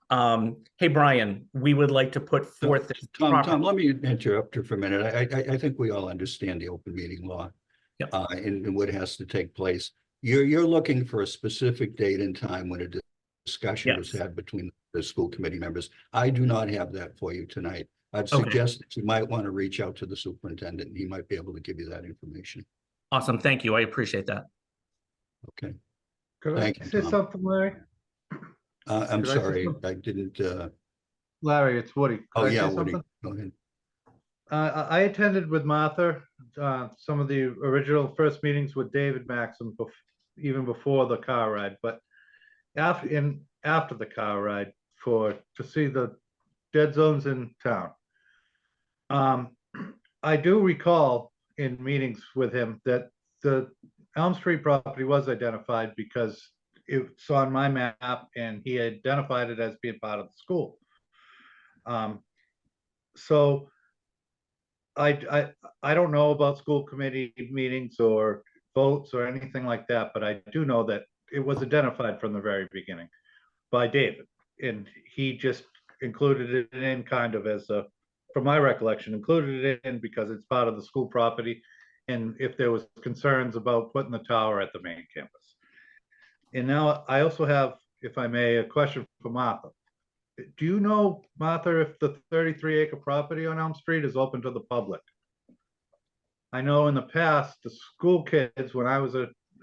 hey, Brian, we would like to put forth this Tom, let me interrupt you for a minute. I think we all understand the open meeting law. Yep. And what has to take place. You're looking for a specific date and time when a discussion was Yes. had between the school committee members. I do not have that for you tonight. I'd Okay. suggest that you might want to reach out to the superintendent, and he might be able to give you that information. Awesome, thank you, I appreciate that. Okay, Could I Thank you, say Tom. something, Larry? I'm Could I say sorry, something? I didn't, Larry, it's Woody. Could oh I say yeah, Woody, something? go ahead. I attended with Martha, some of the original first meetings with David Maxim, even before the car ride, but after the car ride to see the dead zones in town. I do recall in meetings with him that the Elm Street property was identified because it's on my map and he identified it as being part of the school. So I don't know about school committee meetings or votes or anything like that, but I do know that it was identified from the very beginning by David. And he just included it in kind of as a, from my recollection, included it in because it's part of the school property. And if there was concerns about putting the tower at the main campus. And now I also have, if I may, a question for Martha. Do you know, Martha, if the 33-acre property on Elm Street is open to the public? I know in the past, the school kids, when I was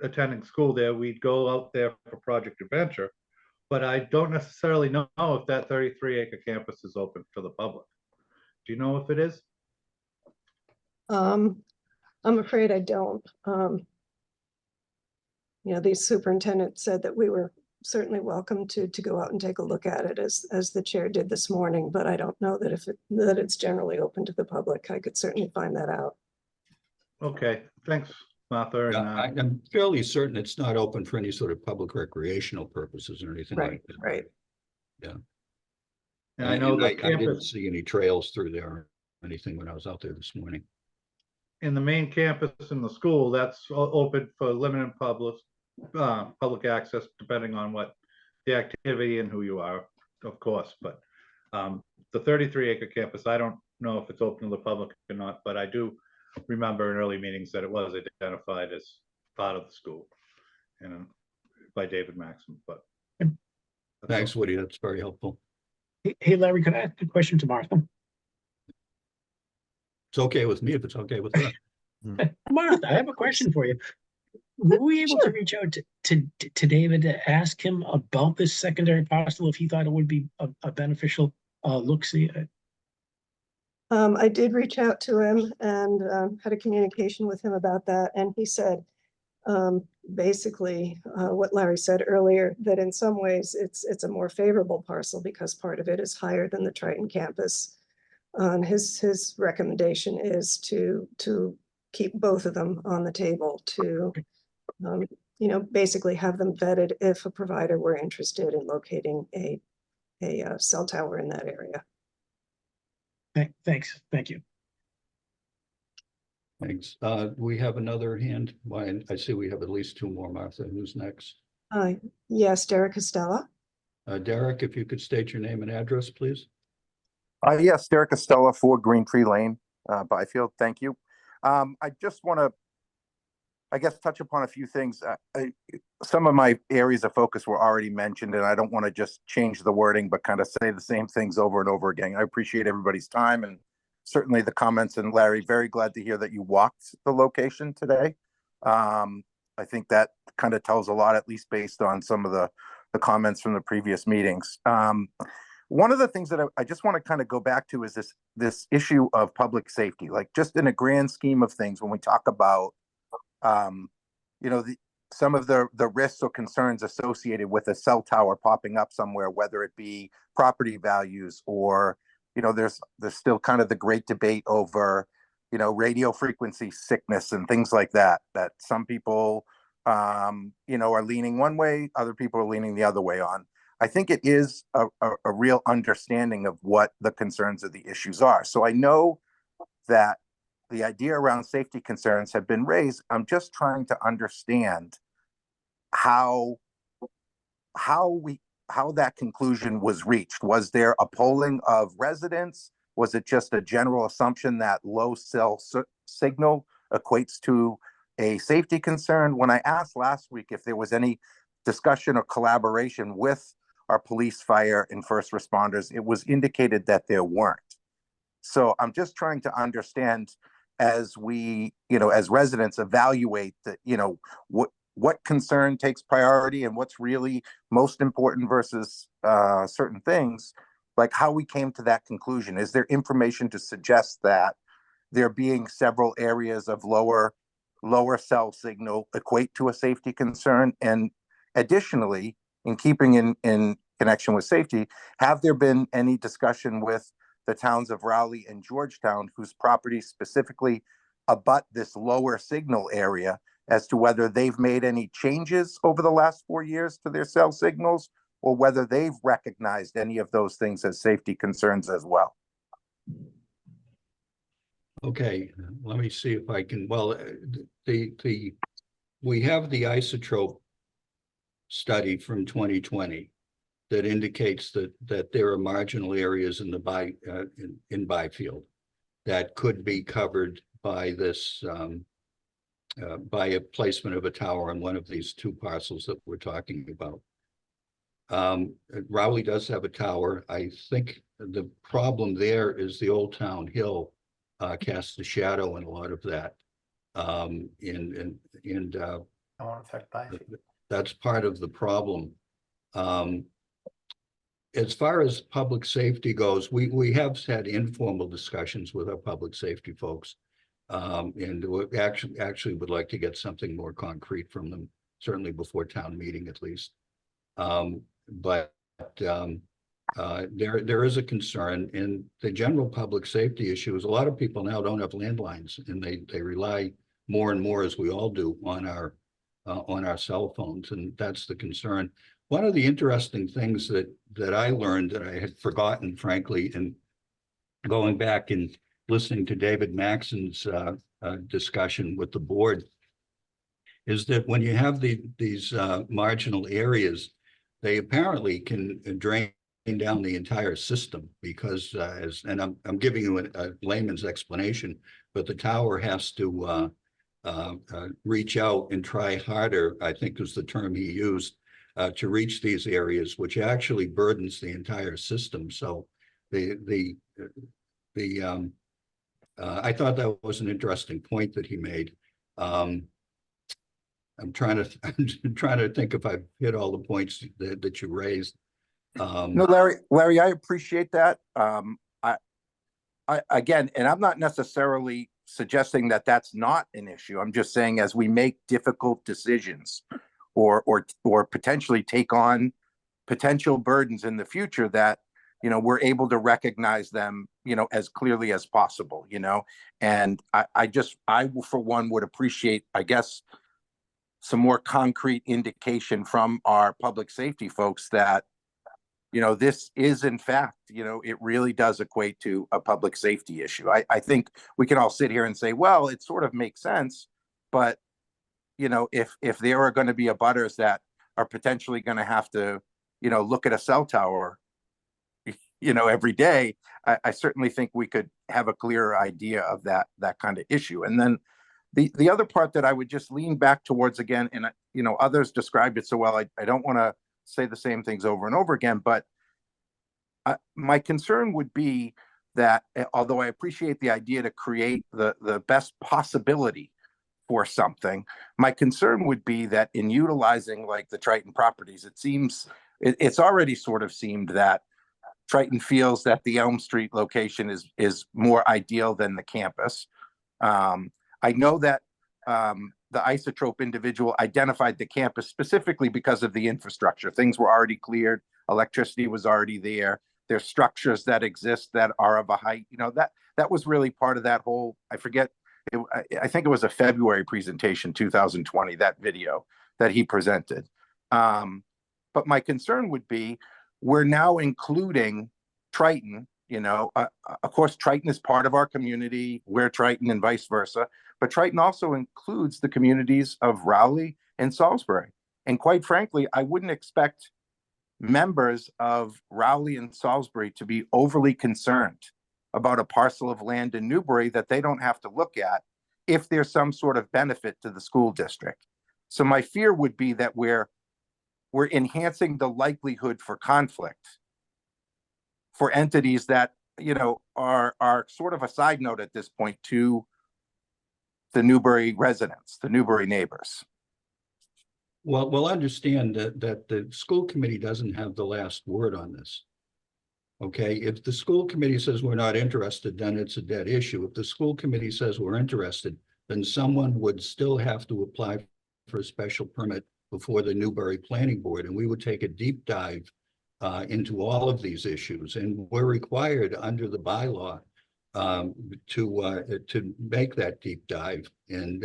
attending school there, we'd go out there for Project Adventure, but I don't necessarily know if that 33-acre campus is open to the public. Do you know if it is? I'm afraid I don't. The superintendent said that we were certainly welcome to go out and take a look at it as the chair did this morning, but I don't know that that it's generally open to the public. I could certainly find that out. Okay, thanks, Martha. Yeah, And I'm fairly certain it's not open for any sort of public recreational purposes or anything Right, like that. right. and I know the I didn't campus, see any trails through there or anything when I was out there this morning. in the main campus in the school, that's open for limited public access, depending on what the activity and who you are, of course. But the 33-acre campus, I don't know if it's open to the public or not, but I do remember in early meetings that it was identified as part of the school and by David Maxim, but. Thanks, Woody. That's very helpful. Hey, Larry, could I ask a question to Martha? It's okay with me if it's okay with her. Martha, I have a question for you. Were we able to reach out to David to ask him about this secondary parcel if he thought it would be a beneficial look-see? I did reach out to him and had a communication with him about that, and he said basically what Larry said earlier, that in some ways it's a more favorable parcel because part of it is higher than the Triton campus. His recommendation is to keep both of them on the table to basically have them vetted if a provider were interested in locating a cell tower in that area. Thanks. Thank you. Thanks. We have another hand. Why, I see we have at least two more. Martha, who's next? Yes, Derek Costello. Derek, if you could state your name and address, please. Yes, Derek Costello, 4 Green Tree Lane, Byfield. Thank you. I just want to, I guess, touch upon a few things. Some of my areas of focus were already mentioned, and I don't want to just change the wording, but kind of say the same things over and over again. I appreciate everybody's time and certainly the comments. And Larry, very glad to hear that you walked the location today. I think that kind of tells a lot, at least based on some of the comments from the previous meetings. One of the things that I just want to kind of go back to is this issue of public safety, like just in a grand scheme of things, when we talk about, some of the risks or concerns associated with a cell tower popping up somewhere, whether it be property values or, there's still kind of the great debate over, radio frequency sickness and things like that, that some people, are leaning one way, other people are leaning the other way on. I think it is a real understanding of what the concerns of the issues are. So I know that the idea around safety concerns have been raised. I'm just trying to understand how that conclusion was reached. Was there a polling of residents? Was it just a general assumption that low cell signal equates to a safety concern? When I asked last week if there was any discussion or collaboration with our police, fire, and first responders, it was indicated that there weren't. So I'm just trying to understand, as we, as residents evaluate that, what concern takes priority and what's really most important versus certain things, like how we came to that conclusion. Is there information to suggest that there being several areas of lower cell signal equate to a safety concern? And additionally, in keeping in connection with safety, have there been any discussion with the towns of Rowley and Georgetown, whose properties specifically abut this lower signal area, as to whether they've made any changes over the last 4 years to their cell signals, or whether they've recognized any of those things as safety concerns as well? Okay, let me see if I can, well, we have the isotope study from 2020 that indicates that there are marginal areas in the in Byfield that could be covered by this, by a placement of a tower on one of these two parcels that we're talking about. Rowley does have a tower. I think the problem there is the Old Town Hill casts a shadow in a lot of that. And won't affect Byfield. that's part of the problem. As far as public safety goes, we have had informal discussions with our public safety folks. And we actually would like to get something more concrete from them, certainly before town meeting at least. But there is a concern, and the general public safety issue is a lot of people now don't have landlines, and they rely more and more, as we all do, on our cell phones, and that's the concern. One of the interesting things that I learned that I had forgotten, frankly, and going back and listening to David Maxon's discussion with the board, is that when you have these marginal areas, they apparently can drain down the entire system, because and I'm giving you a layman's explanation, but the tower has to reach out and try harder, I think was the term he used, to reach these areas, which actually burdens the entire system. So I thought that was an interesting point that he made. I'm trying to think if I've hit all the points that you raised. No, Larry, I appreciate that. I again, and I'm not necessarily suggesting that that's not an issue. I'm just saying, as we make difficult decisions or potentially take on potential burdens in the future, that we're able to recognize them, as clearly as possible, and I for one would appreciate, I guess, some more concrete indication from our public safety folks that, this is in fact, it really does equate to a public safety issue. I think we can all sit here and say, well, it sort of makes sense, but if there are going to be abutters that are potentially going to have to, look at a cell tower, every day, I certainly think we could have a clearer idea of that kind of issue. And then the other part that I would just lean back towards again, and others described it so well, I don't want to say the same things over and over again, but my concern would be that, although I appreciate the idea to create the best possibility for something, my concern would be that in utilizing like the Triton properties, it's already sort of seemed that Triton feels that the Elm Street location is more ideal than the campus. I know that the isotope individual identified the campus specifically because of the infrastructure. Things were already cleared, electricity was already there. There's structures that exist that are of a height, that was really part of that whole, I forget, I think it was a February presentation, 2020, that video that he presented. But my concern would be, we're now including Triton, of course, Triton is part of our community, we're Triton and vice versa, but Triton also includes the communities of Rowley and Salisbury. And quite frankly, I wouldn't expect members of Rowley and Salisbury to be overly concerned about a parcel of land in Newbury that they don't have to look at if there's some sort of benefit to the school district. So my fear would be that we're enhancing the likelihood for conflict for entities that, are sort of a side note at this point to the Newbury residents, the Newbury neighbors. Well, we'll understand that the school committee doesn't have the last word on this. Okay, if the school committee says we're not interested, then it's a dead issue. If the school committee says we're interested, then someone would still have to apply for a special permit before the Newbury Planning Board, and we would take a deep dive into all of these issues. And we're required under the bylaw to make that deep dive and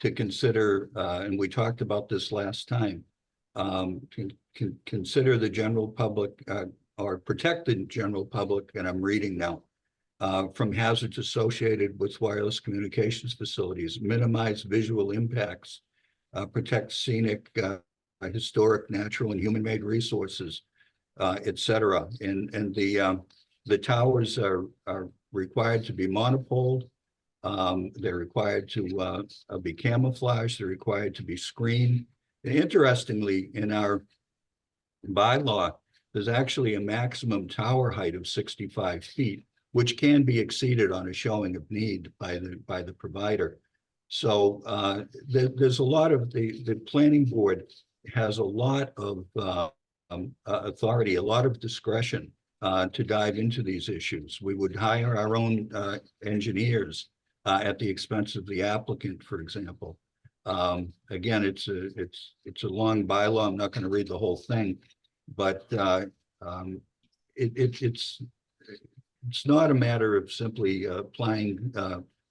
to consider, and we talked about this last time, consider the general public or protect the general public, and I'm reading now, from hazards associated with wireless communications facilities, minimize visual impacts, protect scenic, historic, natural, and human-made resources, et cetera. And the towers are required to be monopoled. They're required to be camouflaged. They're required to be screened. And interestingly, in our bylaw, there's actually a maximum tower height of 65 feet, which can be exceeded on a showing of need by the provider. So there's a lot of the planning board has a lot of authority, a lot of discretion to dive into these issues. We would hire our own engineers at the expense of the applicant, for example. Again, it's a long bylaw. I'm not going to read the whole thing, but it's not a matter of simply applying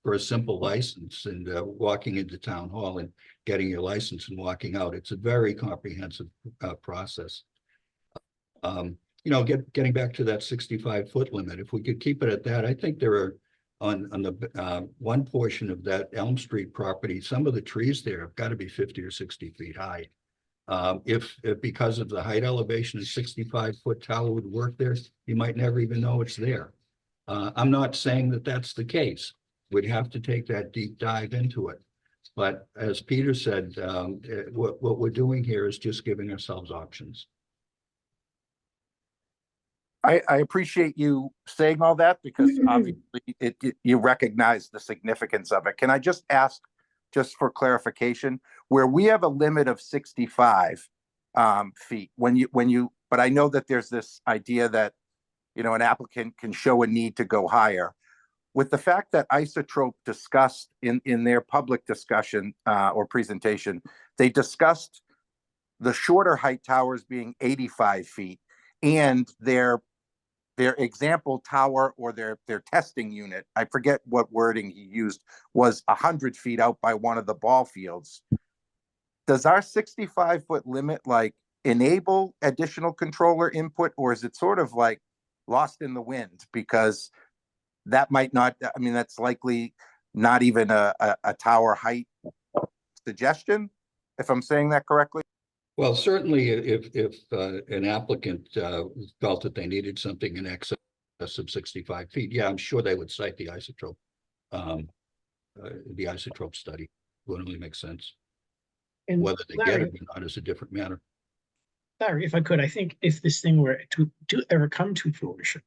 for a simple license and walking into town hall and getting your license and walking out. It's a very comprehensive process. Getting back to that 65-foot limit, if we could keep it at that, I think there are on the one portion of that Elm Street property, some of the trees there have got to be 50 or 60 feet high. If because of the height elevation, a 65-foot tower would work there, you might never even know it's there. I'm not saying that that's the case. We'd have to take that deep dive into it. But as Peter said, what we're doing here is just giving ourselves options. I appreciate you saying all that, because obviously you recognize the significance of it. Can I just ask, just for clarification, where we have a limit of 65 feet, but I know that there's this idea that, an applicant can show a need to go higher. With the fact that Isotrope discussed in their public discussion or presentation, they discussed the shorter height towers being 85 feet, and their example tower or their testing unit, I forget what wording he used, was 100 feet out by one of the ball fields. Does our 65-foot limit enable additional controller input, or is it sort of lost in the wind? Because that might not, that's likely not even a tower height suggestion, if I'm saying that correctly. Well, certainly if an applicant felt that they needed something in excess of 65 feet, yeah, I'm sure they would cite the isotrope. The isotrope study would only make sense. And Whether they get it or not is a different matter. Larry, if I could, I think if this thing were to ever come to fruition,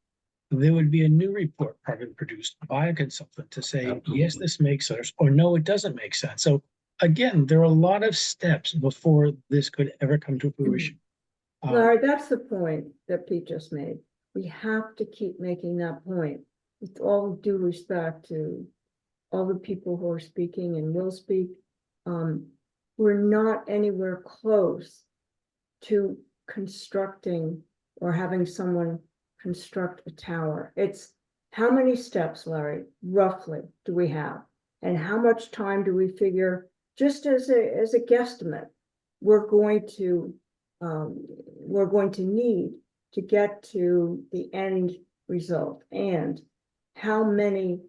there would be a new report probably produced by a consultant to say, Absolutely. yes, this makes sense, or no, it doesn't make sense. So again, there are a lot of steps before this could ever come to fruition. Larry, that's the point that Pete just made. We have to keep making that point with all due respect to all the people who are speaking and will speak. We're not anywhere close to constructing or having someone construct a tower. It's How many steps, Larry, roughly do we have? And how much time do we figure, just as a guesstimate, we're going to need to get to the end result? And how many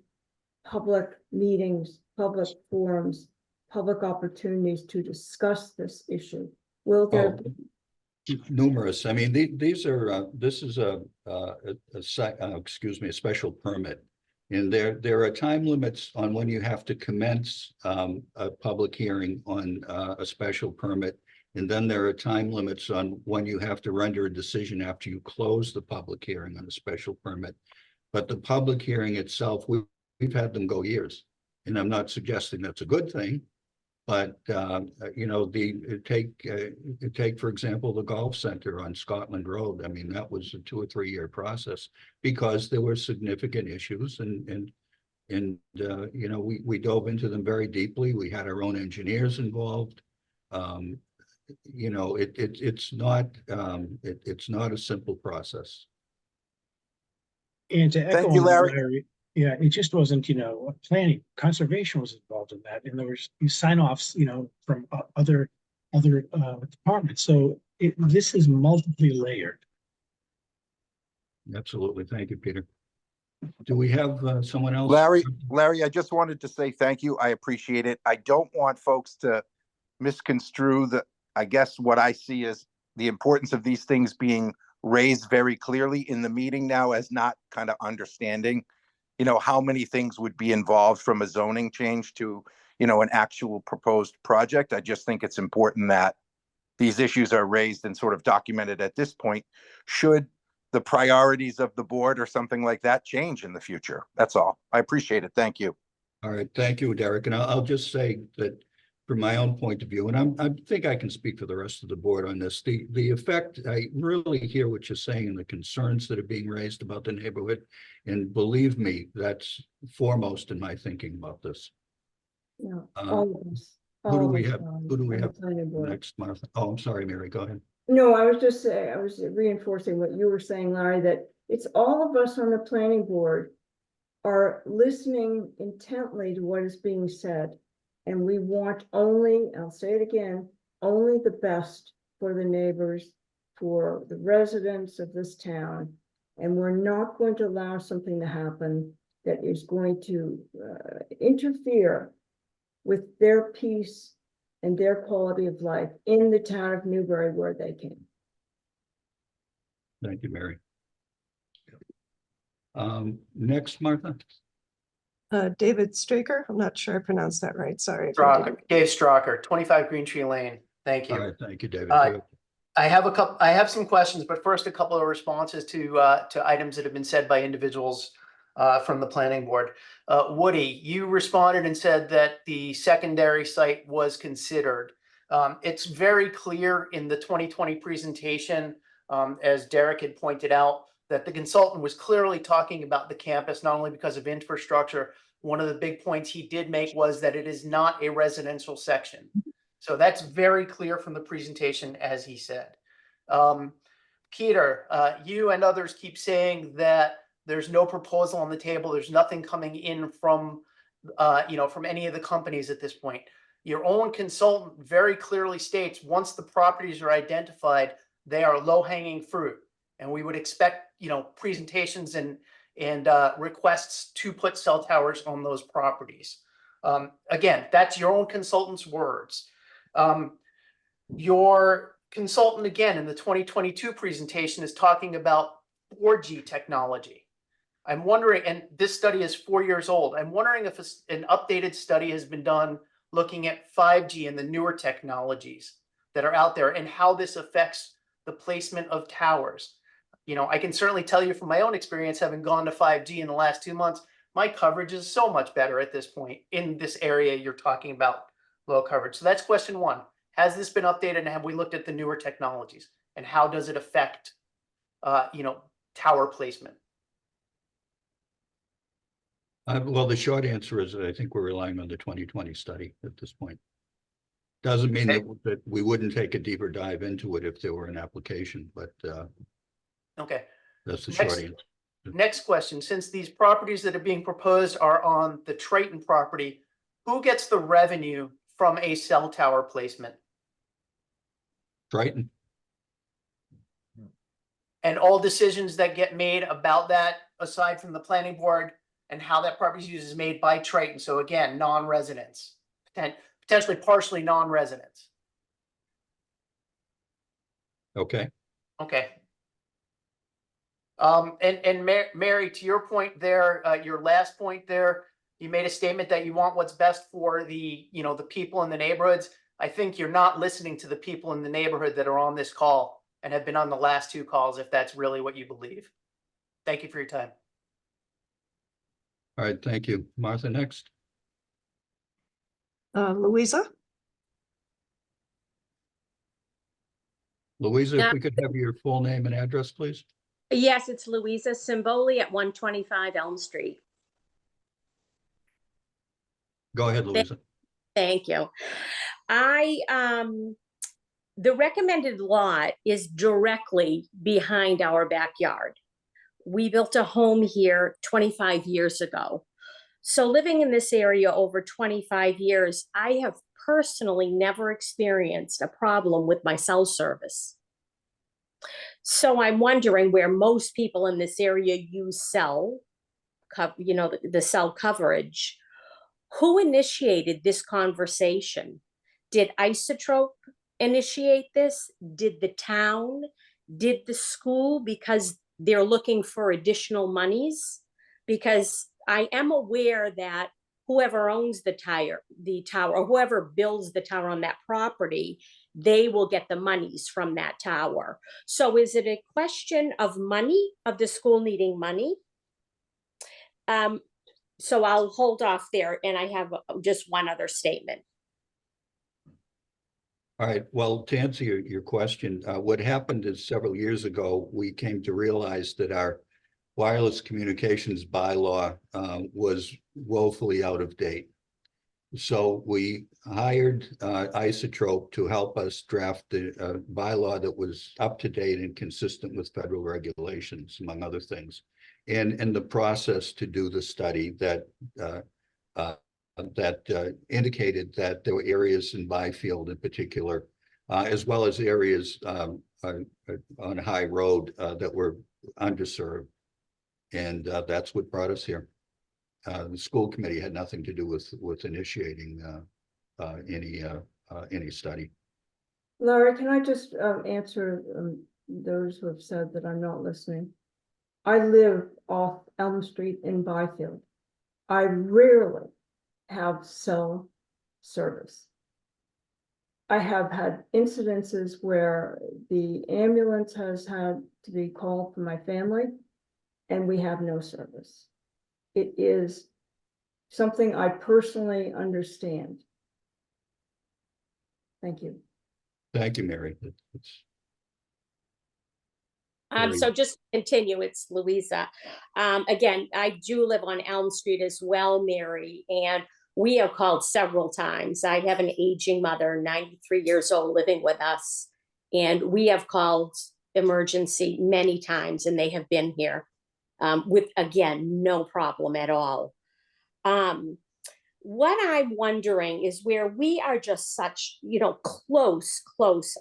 public meetings, public forums, public opportunities to discuss this issue? Will there Oh, numerous. I mean, these are, this is a special permit. And there are time limits on when you have to commence a public hearing on a special permit. And then there are time limits on when you have to render a decision after you close the public hearing on a special permit. But the public hearing itself, we've had them go years. And I'm not suggesting that's a good thing. But you know, take, for example, the golf center on Scotland Road. I mean, that was a 2 or 3 year process because there were significant issues, and you know, we dove into them very deeply. We had our own engineers involved. You know, it's not a simple process. And to echo Thank you, on that, Larry. Larry, yeah, it just wasn't, planning, conservation was involved in that, and there was sign-offs, from other departments. So this is multiply layered. Absolutely. Thank you, Peter. Do we have someone else? Larry, I just wanted to say thank you. I appreciate it. I don't want folks to misconstrue I guess what I see as the importance of these things being raised very clearly in the meeting now as not kind of understanding, how many things would be involved from a zoning change to, an actual proposed project. I just think it's important that these issues are raised and sort of documented at this point, should the priorities of the board or something like that change in the future. That's all. I appreciate it. Thank you. All right, thank you, Derek. And I'll just say that from my own point of view, and I think I can speak for the rest of the board on this, the effect, I really hear what you're saying and the concerns that are being raised about the neighborhood. And believe me, that's foremost in my thinking about this. Yeah, Uh, all of us. Who do all we of us have? on- Who do we on the have planning board. next, Martha? Oh, I'm sorry, Mary, go ahead. No, I was just saying, I was reinforcing what you were saying, Larry, that it's all of us on the planning board are listening intently to what is being said. And we want only, I'll say it again, only the best for the neighbors, for the residents of this town. And we're not going to allow something to happen that is going to interfere with their peace and their quality of life in the town of Newbury where they came. Thank you, Mary. Next, Martha. David Straker, I'm not sure I pronounced that right, sorry. if I Strocker, didn't. Dave Strocker, 25 Green Tree Lane. Thank All you. right, thank you, David. I have some questions, but first a couple of responses to items that have been said by individuals from the planning board. Woody, you responded and said that the secondary site was considered. It's very clear in the 2020 presentation, as Derek had pointed out, that the consultant was clearly talking about the campus, not only because of infrastructure. One of the big points he did make was that it is not a residential section. So that's very clear from the presentation, as he said. Peter, you and others keep saying that there's no proposal on the table. There's nothing coming in from, from any of the companies at this point. Your own consultant very clearly states once the properties are identified, they are low-hanging fruit. And we would expect, presentations and requests to put cell towers on those properties. Again, that's your own consultant's words. Your consultant, again, in the 2022 presentation is talking about 4G technology. I'm wondering, and this study is 4 years old, I'm wondering if an updated study has been done looking at 5G and the newer technologies that are out there and how this affects the placement of towers. I can certainly tell you from my own experience, having gone to 5G in the last 2 months, my coverage is so much better at this point in this area you're talking about low coverage. So that's question one. Has this been updated and have we looked at the newer technologies and how does it affect, tower placement? Well, the short answer is that I think we're relying on the 2020 study at this point. Doesn't mean that we wouldn't take a deeper dive into it if there were an application, but Okay. that's the short answer. Next question, since these properties that are being proposed are on the Triton property, who gets the revenue from a cell tower placement? Triton. And all decisions that get made about that, aside from the planning board and how that property is used, is made by Triton. So again, non-residents, potentially partially non-residents. Okay. Okay. And Mary, to your point there, your last point there, you made a statement that you want what's best for the, the people in the neighborhoods. I think you're not listening to the people in the neighborhood that are on this call and have been on the last two calls, if that's really what you believe. Thank you for your time. All right, thank you. Martha, next. Louisa? Louisa, if we could have your full name and address, please. Yes, it's Louisa Simboli at 125 Elm Street. Go ahead, Louisa. Thank you. The recommended lot is directly behind our backyard. We built a home here 25 years ago. So living in this area over 25 years, I have personally never experienced a problem with my cell service. So I'm wondering where most people in this area use cell, the cell coverage. Who initiated this conversation? Did Isotrope initiate this? Did the town? Did the school? Because they're looking for additional monies? Because I am aware that whoever owns the tower, or whoever builds the tower on that property, they will get the monies from that tower. So is it a question of money, of the school needing money? So I'll hold off there, and I have just one other statement. All right, well, to answer your question, what happened is several years ago, we came to realize that our wireless communications bylaw was woefully out of date. So we hired Isotrope to help us draft the bylaw that was up to date and consistent with federal regulations, among other things. And in the process to do the study that indicated that there were areas in Byfield in particular, as well as areas on High Road that were underserved. And that's what brought us here. The school committee had nothing to do with initiating any study. Laura, can I just answer those who have said that I'm not listening? I live off Elm Street in Byfield. I rarely have cell service. I have had incidences where the ambulance has had to be called for my family, and we have no service. It is something I personally understand. Thank you. Thank you, Mary. So just to continue, it's Louisa. Again, I do live on Elm Street as well, Mary, and we have called several times. I have an aging mother, 93 years old, living with us, and we have called emergency many times, and they have been here with, again, no problem at all. What I'm wondering is where we are just such, close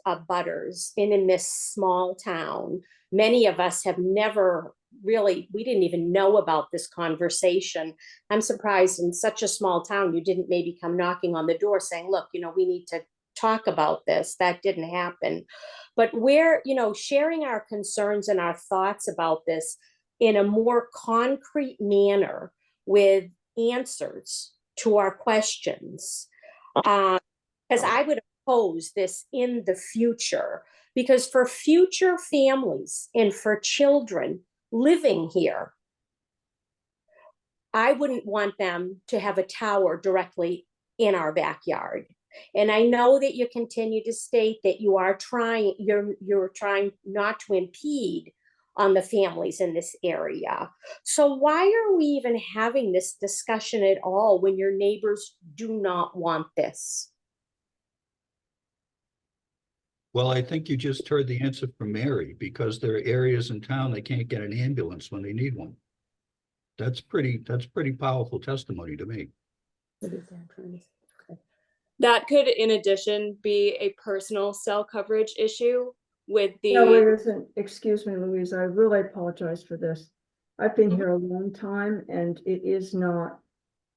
abutters in this small town. Many of us have never really, we didn't even know about this conversation. I'm surprised in such a small town, you didn't maybe come knocking on the door saying, look, we need to talk about this. That didn't happen. But we're, sharing our concerns and our thoughts about this in a more concrete manner with answers to our questions. Because I would oppose this in the future, because for future families and for children living here, I wouldn't want them to have a tower directly in our backyard. And I know that you continue to state that you are trying, you're trying not to impede on the families in this area. So why are we even having this discussion at all when your neighbors do not want this? Well, I think you just heard the answer from Mary, because there are areas in town they can't get an ambulance when they need one. That's pretty powerful testimony to me. That could, in addition, be a personal cell coverage issue with No, the, it isn't. Excuse me, Louise, I really apologize for this. I've been here a long time and it is not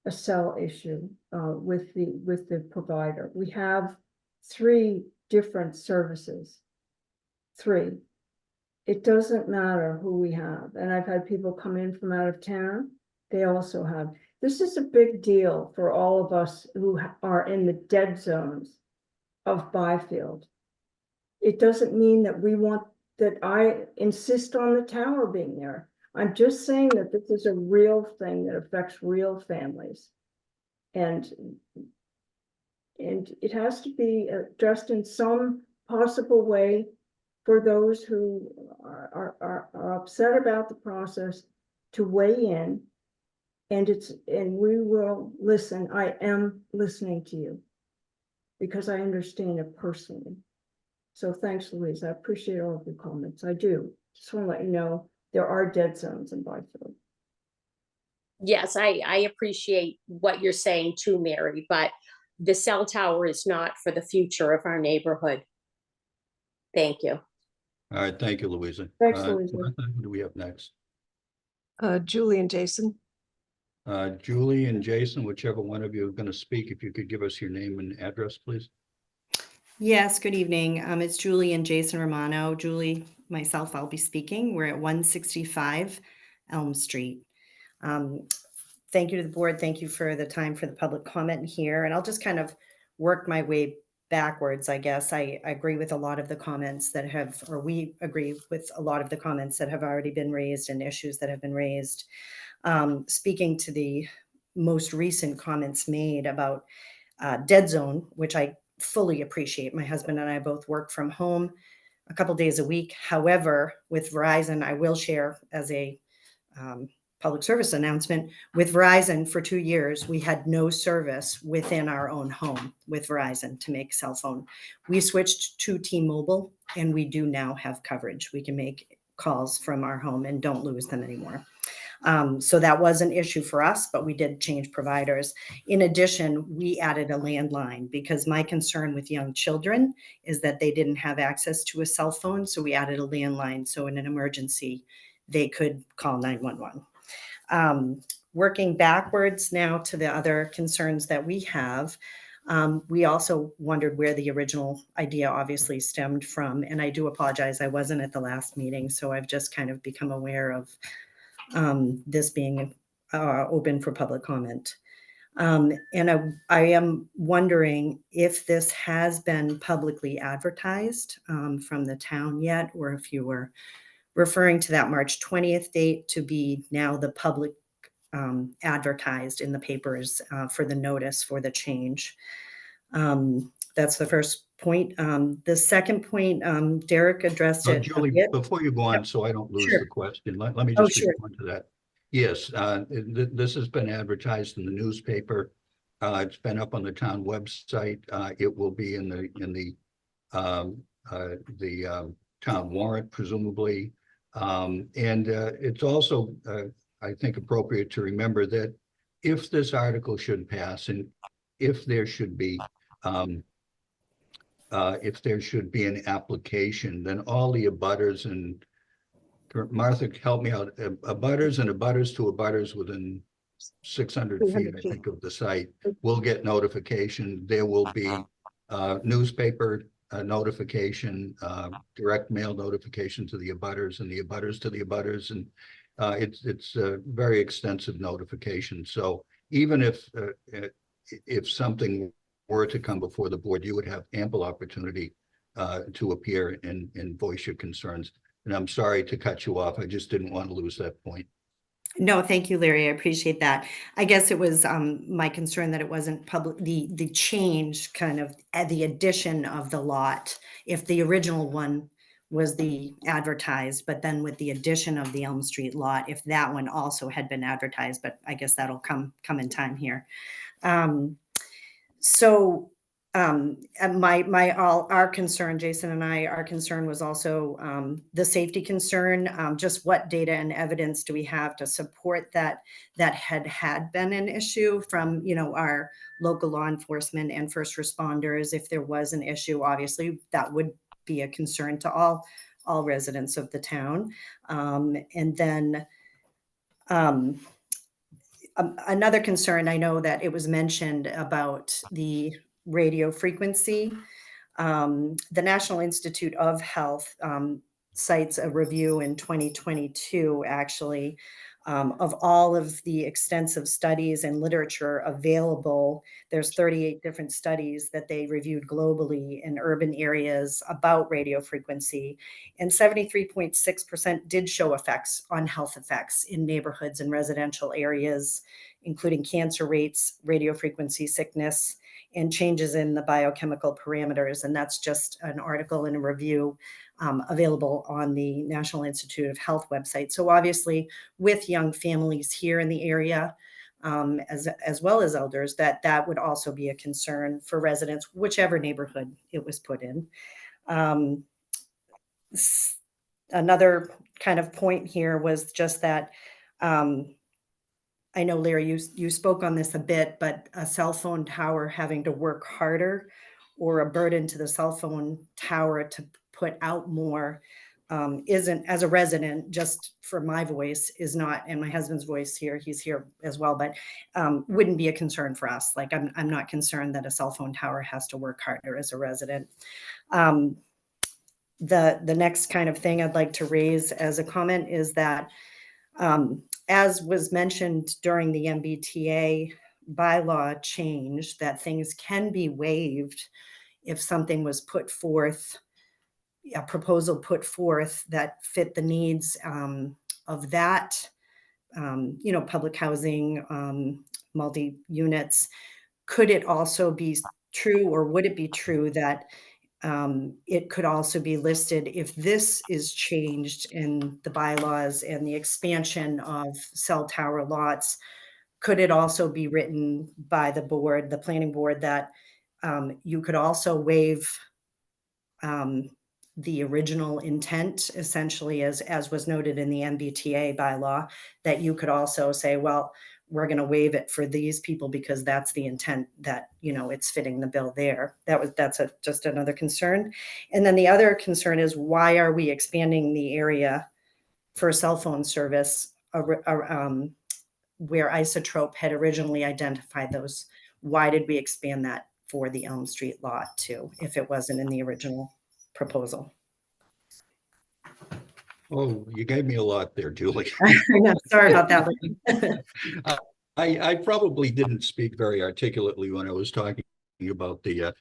a cell issue with the provider. We have 3 different services. 3. It doesn't matter who we have. And I've had people come in from out of town. They also have. This is a big deal for all of us who are in the dead zones of Byfield. It doesn't mean that I insist on the tower being there. I'm just saying that this is a real thing that affects real families. And it has to be addressed in some possible way for those who are upset about the process to weigh in. And we will listen. I am listening to you because I understand it personally. So thanks, Louise. I appreciate all of your comments. I do. Just want to let you know there are dead zones in Byfield. Yes, I appreciate what you're saying too, Mary, but the cell tower is not for the future of our neighborhood. Thank you. All right, thank you, Louisa. Thanks, Louisa. Martha, who do we have next? Julie and Jason. Julie and Jason, whichever one of you are going to speak, if you could give us your name and address, please. Yes, good evening. It's Julie and Jason Romano. Julie, myself, I'll be speaking. We're at 165 Elm Street. Thank you to the board. Thank you for the time for the public comment here. And I'll just kind of work my way backwards, I guess. I agree with a lot of the comments that have, or we agree with a lot of the comments that have already been raised and issues that have been raised. Speaking to the most recent comments made about dead zone, which I fully appreciate. My husband and I both work from home a couple days a week. However, with Verizon, I will share as a public service announcement, with Verizon for 2 years, we had no service within our own home with Verizon to make cell phone. We switched to T-Mobile and we do now have coverage. We can make calls from our home and don't lose them anymore. So that was an issue for us, but we did change providers. In addition, we added a landline because my concern with young children is that they didn't have access to a cell phone. So we added a landline. So in an emergency, they could call 911. Working backwards now to the other concerns that we have, we also wondered where the original idea obviously stemmed from. And I do apologize, I wasn't at the last meeting, so I've just kind of become aware of this being open for public comment. And I am wondering if this has been publicly advertised from the town yet, or if you were referring to that March 20th date to be now the public advertised in the papers for the notice for the change. That's the first point. The second point, Derek addressed it. Julie, before you go on, so I don't lose the question, let me just respond to that. Yes, this has been advertised in the newspaper. It's been up on the town website. It will be in the town warrant, presumably. And it's also, I think, appropriate to remember that if this article should pass and if there should be an application, then all the abutters and Martha, help me out, abutters and abutters to abutters within 600 feet, I think, of the site will get notification. There will be newspaper notification, direct mail notification to the abutters and the abutters to the abutters, and it's a very extensive notification. So even if something were to come before the board, you would have ample opportunity to appear and voice your concerns. And I'm sorry to cut you off. I just didn't want to lose that point. No, thank you, Larry. I appreciate that. I guess it was my concern that it wasn't public, the change kind of the addition of the lot. If the original one was the advertised, but then with the addition of the Elm Street lot, if that one also had been advertised, but I guess that'll come in time here. So and our concern, Jason and I, our concern was also the safety concern. Just what data and evidence do we have to support that had been an issue from, you know, our local law enforcement and first responders. If there was an issue, obviously that would be a concern to all residents of the town. And then another concern, I know that it was mentioned about the radio frequency. The National Institute of Health cites a review in 2022, actually, of all of the extensive studies and literature available. There's 38 different studies that they reviewed globally in urban areas about radio frequency, and 73.6% did show health effects in neighborhoods and residential areas, including cancer rates, radio frequency sickness, and changes in the biochemical parameters. And that's just an article and a review available on the National Institute of Health website. So obviously, with young families here in the area, as well as elders, that would also be a concern for residents, whichever neighborhood it was put in. Another kind of point here was just that, I know, Larry, you spoke on this a bit, but a cell phone tower having to work harder, or a burden to the cell phone tower to put out more, isn't, as a resident, just for my voice, is not, and my husband's voice here, he's here as well, but wouldn't be a concern for us. Like, I'm not concerned that a cell phone tower has to work harder as a resident. The next kind of thing I'd like to raise as a comment is that, as was mentioned during the MBTA bylaw change, that things can be waived if something was put forth, a proposal put forth that fit the needs of that, you know, public housing, multi-units. Could it also be true, or would it be true that it could also be listed, if this is changed in the bylaws and the expansion of cell tower lots, could it also be written by the board, the planning board, that you could also waive the original intent, essentially, as was noted in the MBTA bylaw, that you could also say, well, we're going to waive it for these people because that's the intent, that, you know, it's fitting the bill there. That's just another concern. And then the other concern is, why are we expanding the area for cell phone service where Isotrope had originally identified those? Why did we expand that for the Elm Street lot too, if it wasn't in the original proposal? Oh, you gave me a lot there, Julie. I know, sorry about that. I probably didn't speak very articulately when I was talking about the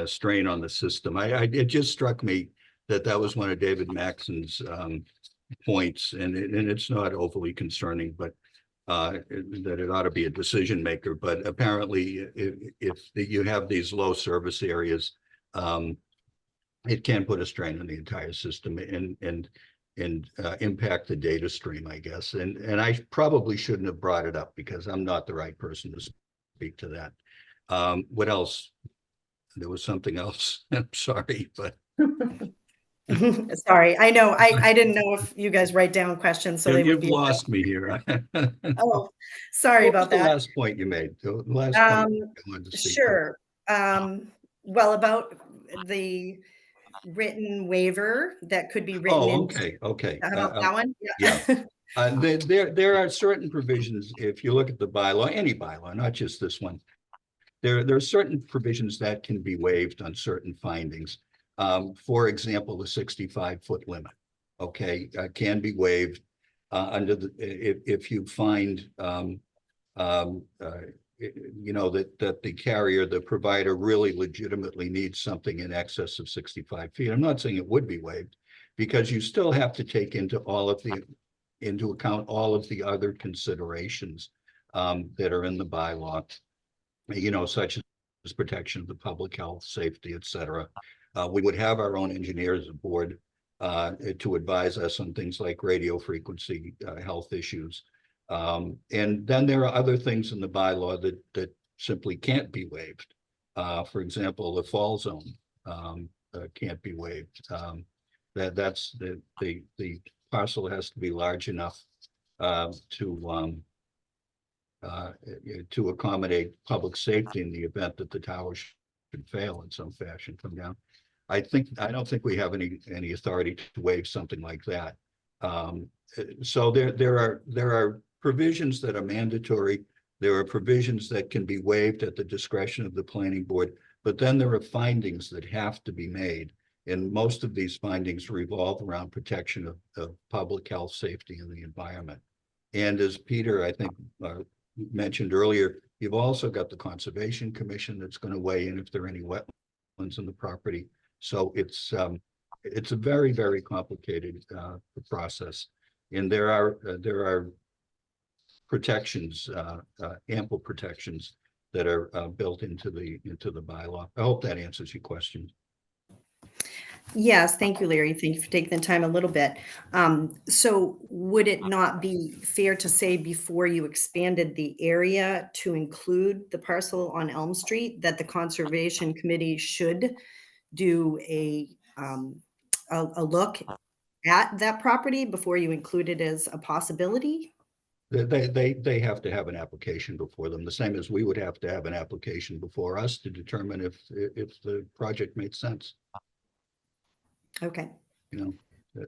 strain on the system. It just struck me that was one of David Maxon's points, and it's not overly concerning, but that it ought to be a decision maker. But apparently, if you have these low service areas, it can put a strain on the entire system and impact the data stream, I guess. And I probably shouldn't have brought it up because I'm not the right person to speak to that. What else? There was something else. I'm sorry, but. Sorry, I know. I didn't know if you guys write down questions, so they would You've be. lost me here. Oh, sorry about that. The last point you made. The last point I wanted to speak to. Sure. Well, about the written waiver that could be written. Oh, okay. That one? Yeah. There are certain provisions, if you look at the bylaw, any bylaw, not just this one, there are certain provisions that can be waived on certain findings. For example, the 65-foot limit, can be waived under if you find you know, that the carrier, the provider, really legitimately needs something in excess of 65 feet. I'm not saying it would be waived, because you still have to take into account all of the other considerations that are in the bylaw, you know, such as protection of the public health, safety, etc. We would have our own engineers aboard to advise us on things like radio frequency health issues. And then there are other things in the bylaw that simply can't be waived. For example, the fall zone can't be waived. That's the parcel has to be large enough to accommodate public safety in the event that the tower should fail in some fashion, come down. I don't think we have any authority to waive something like that. So there are provisions that are mandatory. There are provisions that can be waived at the discretion of the planning board, but then there are findings that have to be made. And most of these findings revolve around protection of public health, safety, and the environment. And as Peter, I think, mentioned earlier, you've also got the Conservation Commission that's going to weigh in if there are any wetlands in the property. So it's a very, very complicated process. And there are protections, ample protections that are built into the bylaw. I hope that answers your question. Yes, thank you, Larry. Thank you for taking the time a little bit. So would it not be fair to say before you expanded the area to include the parcel on Elm Street that the Conservation Committee should do a look at that property before you include it as a possibility? They have to have an application before them, the same as we would have to have an application before us to determine if the project made sense. Okay. You know.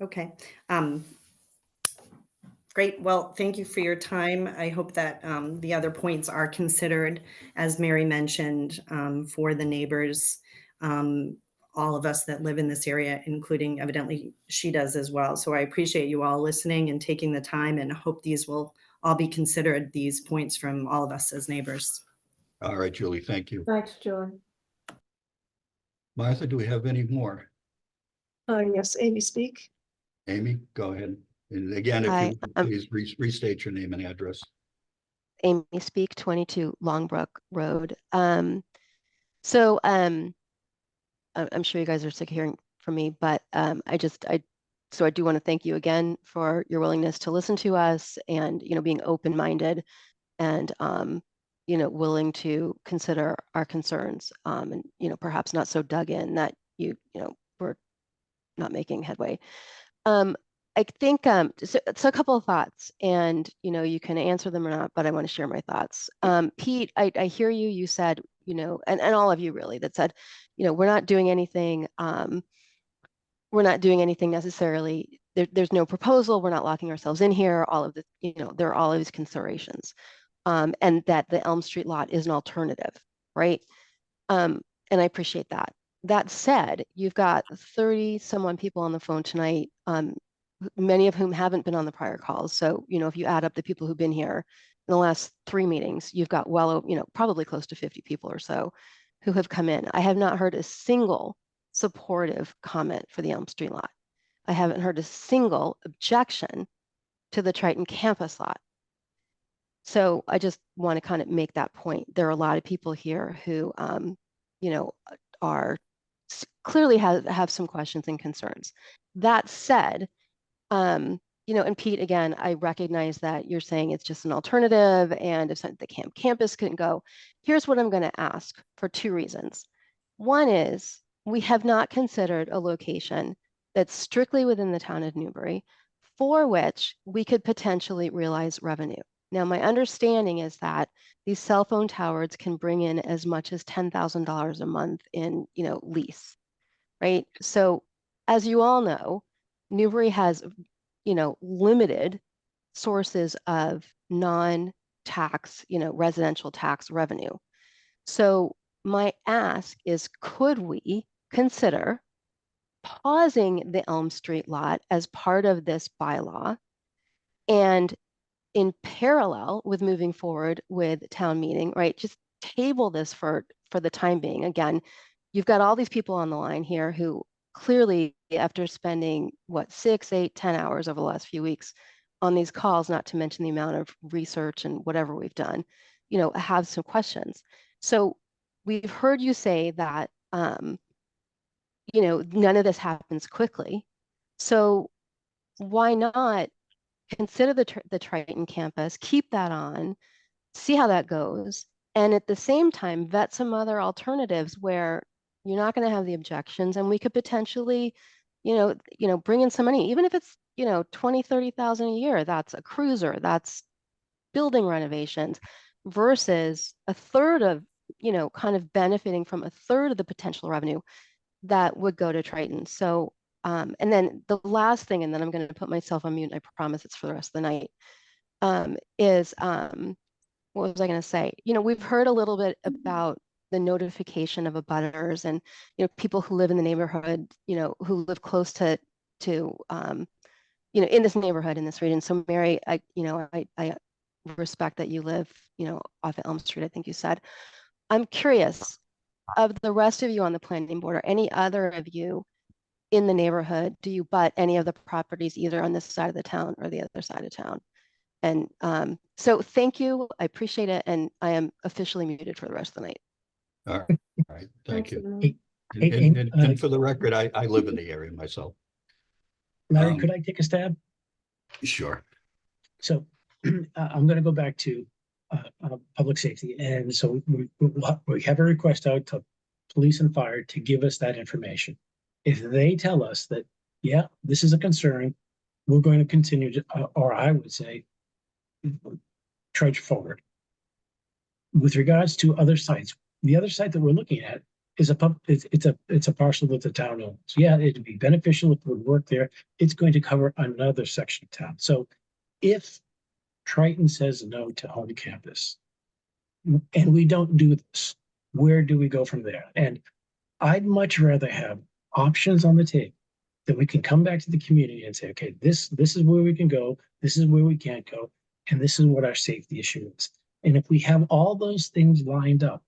Okay. Great. Well, thank you for your time. I hope that the other points are considered, as Mary mentioned, for the neighbors, all of us that live in this area, including evidently she does as well. So I appreciate you all listening and taking the time, and hope these will all be considered, these points from all of us as neighbors. All right, Julie, thank you. Thanks, Julie. Martha, do we have any more? Yes, Amy Speak. Amy, go ahead. And again, if Hi, you could please restate your name and address. Amy Speak, 22 Longbrook Road. I'm sure you guys are sick of hearing from me, but I do want to thank you again for your willingness to listen to us and, being open-minded and, willing to consider our concerns, and, perhaps not so dug in that we're not making headway. I think, so a couple of thoughts, and, you can answer them or not, but I want to share my thoughts. Pete, I hear you, you said, and all of you really that said, we're not doing anything. We're not doing anything necessarily. There's no proposal. We're not locking ourselves in here. All of the, there are all of these considerations, and that the Elm Street lot is an alternative, right? And I appreciate that. That said, you've got 30 someone people on the phone tonight, many of whom haven't been on the prior calls. So, if you add up the people who've been here in the last 3 meetings, you've got probably close to 50 people or so who have come in. I have not heard a single supportive comment for the Elm Street lot. I haven't heard a single objection to the Triton campus lot. So I just want to kind of make that point. There are a lot of people here who, are clearly have some questions and concerns. That said, and Pete, again, I recognize that you're saying it's just an alternative, and if the campus couldn't go, here's what I'm going to ask for 2 reasons. One is we have not considered a location that's strictly within the town of Newbury for which we could potentially realize revenue. Now, my understanding is that these cell phone towers can bring in as much as $10,000 a month in, lease, right? So as you all know, Newbury has, limited sources of non-tax, residential tax revenue. So my ask is, could we consider pausing the Elm Street lot as part of this bylaw, and in parallel with moving forward with town meeting, right? Just table this for the time being. Again, you've got all these people on the line here who clearly, after spending 6, 8, 10 hours over the last few weeks on these calls, not to mention the amount of research and whatever we've done, have some questions. So we've heard you say that, none of this happens quickly. So why not consider the Triton campus, keep that on, see how that goes, And at the same time, vet some other alternatives where you're not going to have the objections, and we could potentially, bring in some money, even if it's, 20, 30,000 a year. That's a cruiser, that's building renovations, versus a third of, kind of benefiting from a third of the potential revenue that would go to Triton. So, and then the last thing, and then I'm going to put myself on mute, I promise it's for the rest of the night, is, what was I going to say? We've heard a little bit about the notification of abutters and, people who live in the neighborhood, who live close to, in this neighborhood, in this region. So Mary, I respect that you live, off of Elm Street, I think you said. I'm curious, of the rest of you on the planning board, or any other of you in the neighborhood, do you butt any of the properties either on this side of the town or the other side of town? And so thank you, I appreciate it, and I am officially muted for the rest of the night. All right, thank you. Hey, And for the record, I live in the area myself. Larry, could I take a stab? Sure. So I'm going to go back to public safety. And so we have a request out to police and fire to give us that information. If they tell us that, yeah, this is a concern, we're going to continue to, or I would say, trudge forward. With regards to other sites, the other site that we're looking at is it's a parcel that the town owns. Yeah, it'd be beneficial if it would work there. It's going to cover another section of town. So if Triton says no to home campus, and we don't do this, where do we go from there? And I'd much rather have options on the table that we can come back to the community and say, okay, this is where we can go, this is where we can't go, and this is what our safety issue is. And if we have all those things lined up,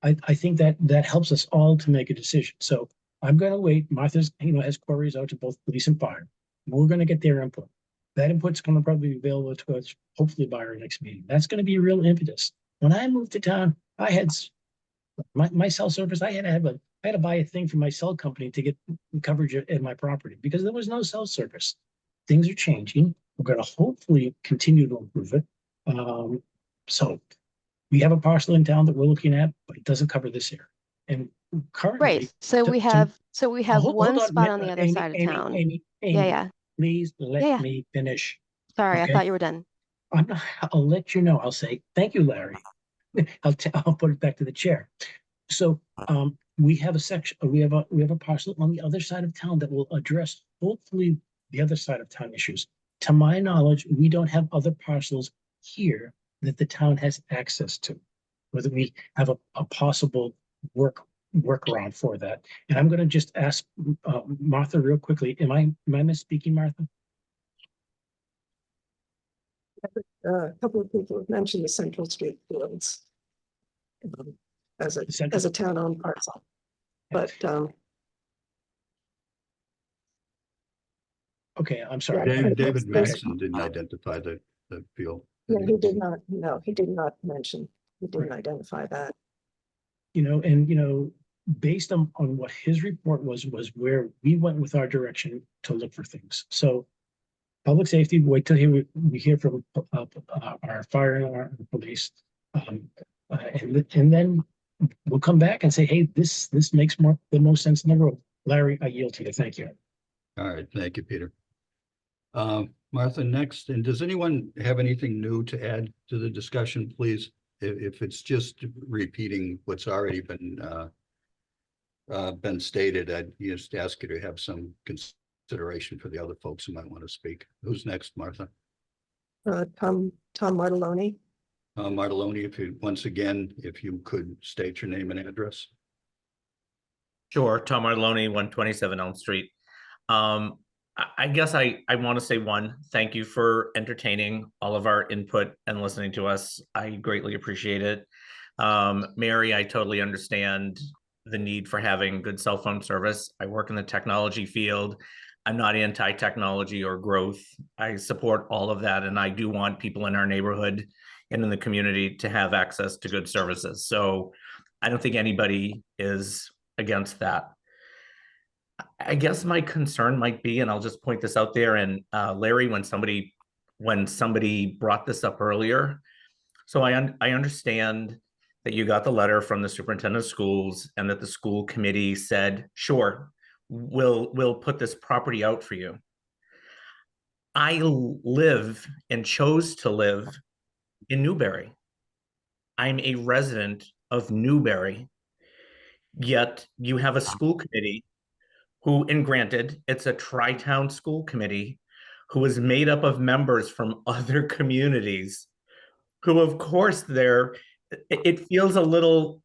I think that helps us all to make a decision. So I'm going to wait. Martha's, has queries out to both police and fire. We're going to get their input. That input's going to probably be available to us, hopefully by our next meeting. That's going to be a real impetus. When I moved to town, I had my cell service. I had to buy a thing from my cell company to get coverage at my property because there was no cell service. Things are changing. We're going to hopefully continue to improve it. So we have a parcel in town that we're looking at, but it doesn't cover this area. And currently, right. So we have one spot on the other side of town. Amy, yeah. Please let me finish. Sorry, okay? I thought you were done. I'll let you know. I'll say, thank you, Larry. I'll put it back to the chair. So we have a section, we have a parcel on the other side of town that will address hopefully the other side of town issues. To my knowledge, we don't have other parcels here that the town has access to, whether we have a possible workaround for that. And I'm going to just ask Martha real quickly. Am I misspeaking, Martha? A couple of people have mentioned the Central Street fields as a town-owned parcel, but okay, I'm sorry. David Maxson didn't identify the field. No, he did not. No, he did not mention. He didn't identify that. Based on what his report was where we went with our direction to look for things. So public safety, wait till we hear from our fire and our police. And then we'll come back and say, hey, this makes the most sense in the world. Larry, I yield to you. Thank you. All right, thank you, Peter. Martha, next, and does anyone have anything new to add to the discussion, please? If it's just repeating what's already been stated, I'd just ask you to have some consideration for the other folks who might want to speak. Who's next, Martha? Tom Martelloni. Martelloni, if you could state your name and address. Sure, Tom Martelloni, 127 Elm Street. I guess I want to say thank you for entertaining all of our input and listening to us. I greatly appreciate it. Mary, I totally understand the need for having good cell phone service. I work in the technology field. I'm not anti-technology or growth. I support all of that. And I do want people in our neighborhood and in the community to have access to good services. So I don't think anybody is against that. I guess my concern might be, and I'll just point this out there, and Larry, when somebody brought this up earlier, So I understand that you got the letter from the superintendent of schools and that the school committee said, sure, we'll put this property out for you. I live and chose to live in Newbury. I'm a resident of Newbury. Yet you have a school committee who, and granted, it's a tri-town school committee who is made up of members from other communities who, of course, it feels a little,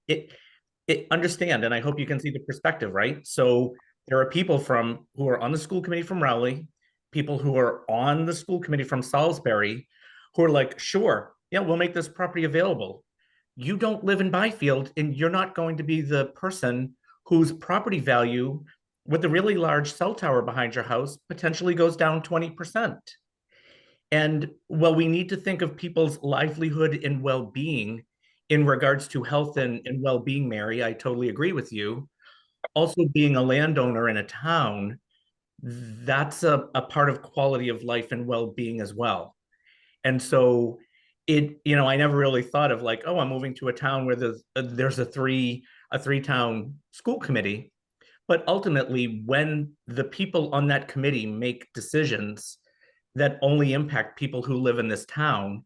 understand, and I hope you can see the perspective, right? So there are people who are on the school committee from Rowley, people who are on the school committee from Salisbury, who are like, sure, yeah, we'll make this property available. You don't live in Byfield, and you're not going to be the person whose property value with the really large cell tower behind your house potentially goes down 20%. And well, we need to think of people's livelihood and well-being in regards to health and well-being, Mary. I totally agree with you. Also, being a landowner in a town, that's a part of quality of life and well-being as well. And so I never really thought of like, oh, I'm moving to a town where there's a three-town school committee. But ultimately, when the people on that committee make decisions that only impact people who live in this town,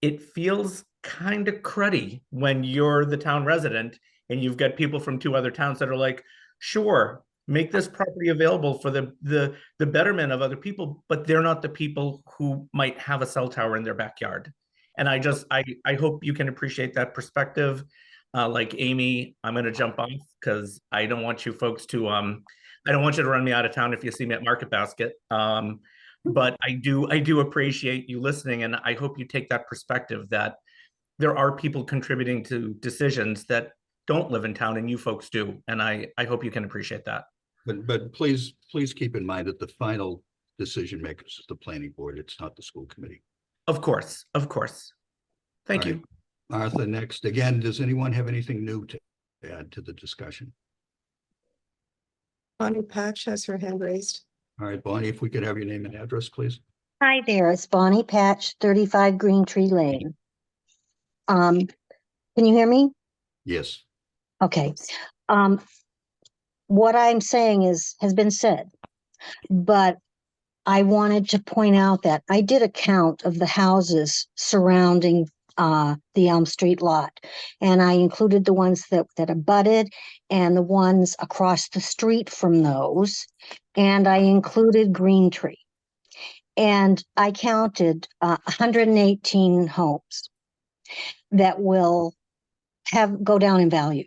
it feels kind of cruddy when you're the town resident and you've got people from two other towns that are like, sure, make this property available for the betterment of other people, but they're not the people who might have a cell tower in their backyard. And I hope you can appreciate that perspective. Like Amy, I'm going to jump off because I don't want you folks to, I don't want you to run me out of town if you see me at Market Basket. But I do appreciate you listening, and I hope you take that perspective that there are people contributing to decisions that don't live in town, and you folks do. And I hope you can appreciate that. But please keep in mind that the final decision makers is the planning board. It's not the school committee. Of course. Thank you. Martha, next. Again, does anyone have anything new to add to the discussion? Bonnie Patch has her hand raised. All right, Bonnie, if we could have your name and address, please. Hi there, it's Bonnie Patch, 35 Green Tree Lane. Can you hear me? Yes. Okay. What I'm saying has been said, but I wanted to point out that I did a count of the houses surrounding the Elm Street lot, and I included the ones that abutted and the ones across the street from those, and I included Green Tree. And I counted 118 homes that will go down in value.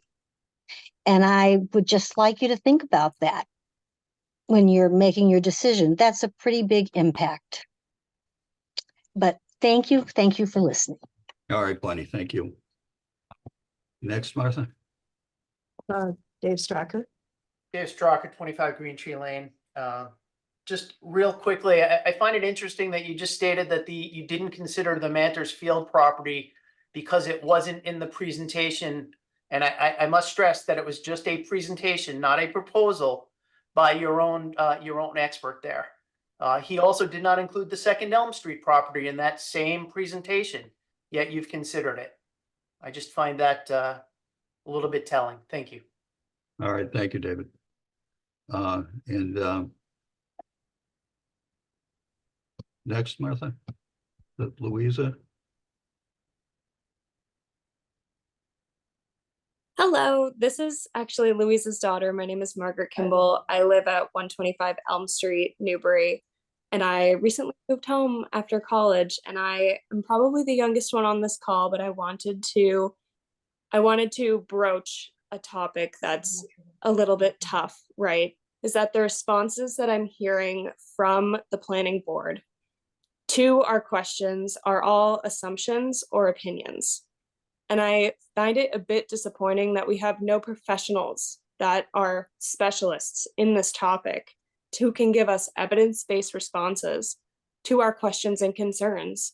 And I would just like you to think about that when you're making your decision. That's a pretty big impact. But thank you for listening. All right, Bonnie, thank you. Next, Martha. Dave Straka. Dave Straka, 25 Green Tree Lane. Just real quickly, I find it interesting that you just stated that you didn't consider the Manters Field property because it wasn't in the presentation. And I must stress that it was just a presentation, not a proposal by your own expert there. He also did not include the Second Elm Street property in that same presentation, yet you've considered it. I just find that a little bit telling. Thank you. All right, thank you, David. Next, Martha. Louisa. Hello, this is actually Louisa's daughter. My name is Margaret Kimball. I live at 125 Elm Street, Newbury, and I recently moved home after college, and I am probably the youngest one on this call, but I wanted to broach a topic that's a little bit tough, right? Is that the responses that I'm hearing from the planning board to our questions are all assumptions or opinions. And I find it a bit disappointing that we have no professionals that are specialists in this topic who can give us evidence-based responses to our questions and concerns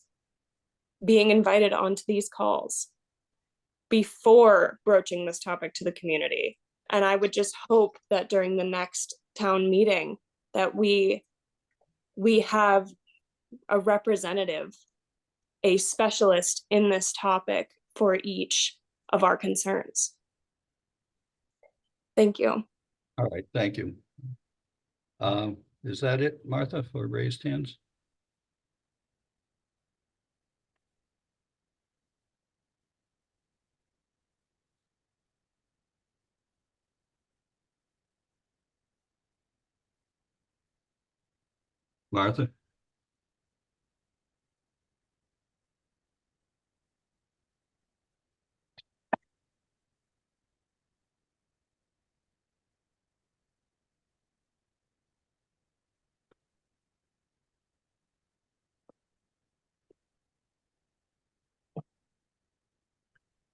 being invited onto these calls before broaching this topic to the community. And I would just hope that during the next town meeting that we have a representative a specialist in this topic for each of our concerns. Thank you. All right, thank you. Is that it, Martha, for raised hands? Martha?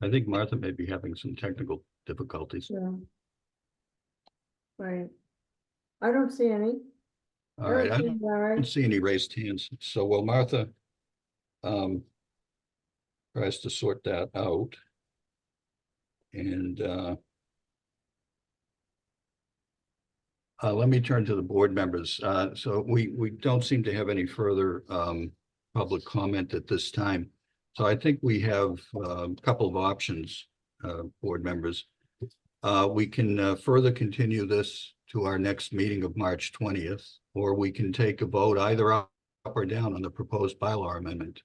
I think Martha may be having some technical difficulties. Yeah. Right. I don't see any. All right, I see any, Larry. don't see any raised hands. So while Martha tries to sort that out. And let me turn to the board members. So we don't seem to have any further public comment at this time. So I think we have a couple of options, board members. We can further continue this to our next meeting of March 20th, or we can take a vote either up or down on the proposed bylaw amendment.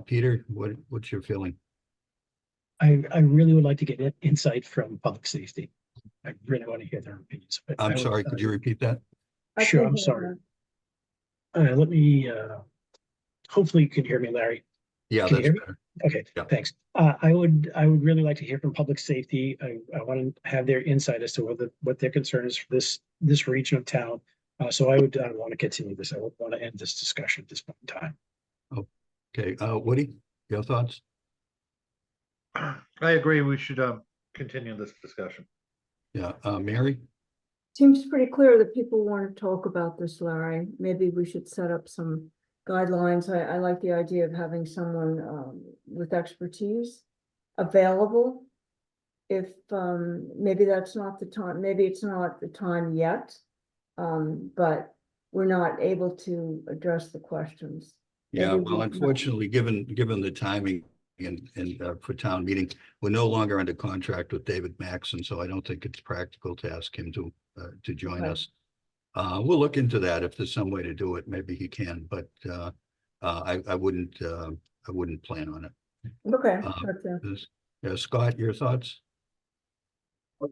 Peter, what's your feeling? I really would like to get insight from public safety. I really want to hear their opinions. But I'm sorry, could you repeat that? I Sure, can I'm hear sorry. her. Let me, hopefully you can hear me, Larry. Yeah, Can you that's hear me? better. Okay, Yeah. thanks. I would really like to hear from public safety. I want to have their insight as to what their concern is for this region of town. So I would want to continue this. I would want to end this discussion at this point in time. Okay, Woody, your thoughts? I agree. We should continue this discussion. Yeah, Mary? Seems pretty clear that people want to talk about this, Larry. Maybe we should set up some guidelines. I like the idea of having someone with expertise available. If maybe that's not the time, maybe it's not the time yet, but we're not able to address the questions. Yeah, Maybe well, we- unfortunately, given the timing and for town meeting, we're no longer under contract with David Maxon, so I don't think it's practical to ask him to join Right. us. We'll look into that. If there's some way to do it, maybe he can, but I wouldn't plan on it. Okay, Uh, gotcha. Yeah, Scott, your thoughts?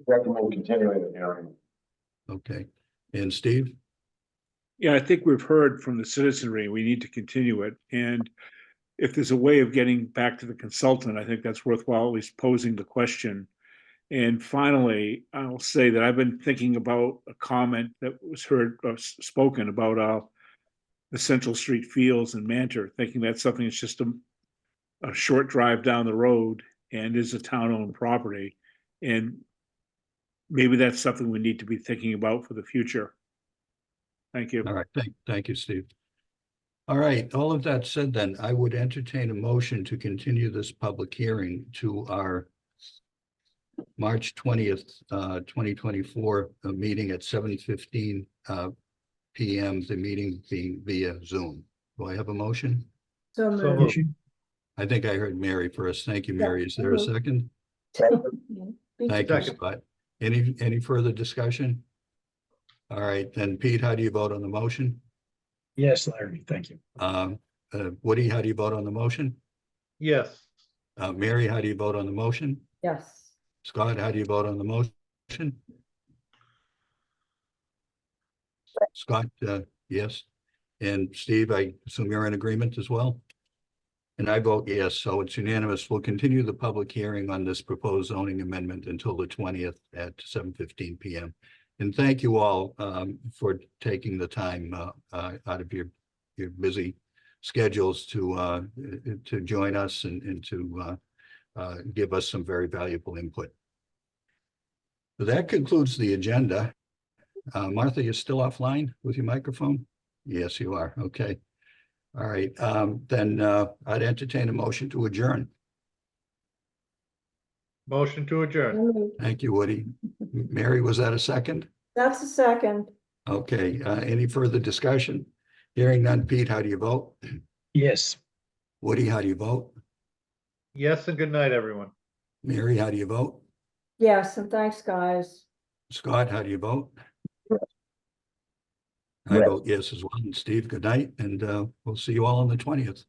Recommend continuing the hearing. Okay, and Steve? Yeah, I think we've heard from the citizenry. We need to continue it. And if there's a way of getting back to the consultant, I think that's worthwhile, at least posing the question. And finally, I'll say that I've been thinking about a comment that was heard or spoken about the Central Street Fields in Mantor, thinking that's something that's just a short drive down the road and is a town-owned property. And maybe that's something we need to be thinking about for the future. Thank you. All right, thank you, Steve. All right, all of that said, then I would entertain a motion to continue this public hearing to our March 20th, 2024 meeting at 7:15 PM, the meeting being via Zoom. Do I have a motion? So So moved. moved. I think I heard Mary first. Thank you, Mary. Is there a Mhm. second? Be- Thank you, Second. Scott. Any further discussion? All right, then Pete, how do you vote on the motion? Yes, Larry, thank you. Woody, how do you vote on the motion? Yes. Mary, how do you vote on the motion? Yes. Scott, how do you vote on the motion? Scott, yes. And Steve, I assume you're in agreement as well? And I vote yes, so it's unanimous. We'll continue the public hearing on this proposed zoning amendment until the 20th at 7:15 PM. And thank you all for taking the time out of your busy schedules to join us and to give us some very valuable input. So that concludes the agenda. Martha, you're still offline with your microphone? Yes, you are. Okay. All right. Then I'd entertain a motion to adjourn. Motion to adjourn. Thank you, Woody. Mary, was that a second? That's a second. Okay. Any further discussion? Hearing none. Pete, how do you vote? Yes. Woody, how do you vote? Yes, and good night, everyone. Mary, how do you vote? Yes, and thanks, guys. Scott, how do you vote? I Yes. vote yes as well. And Steve, good night, and we'll see you all on the 20th.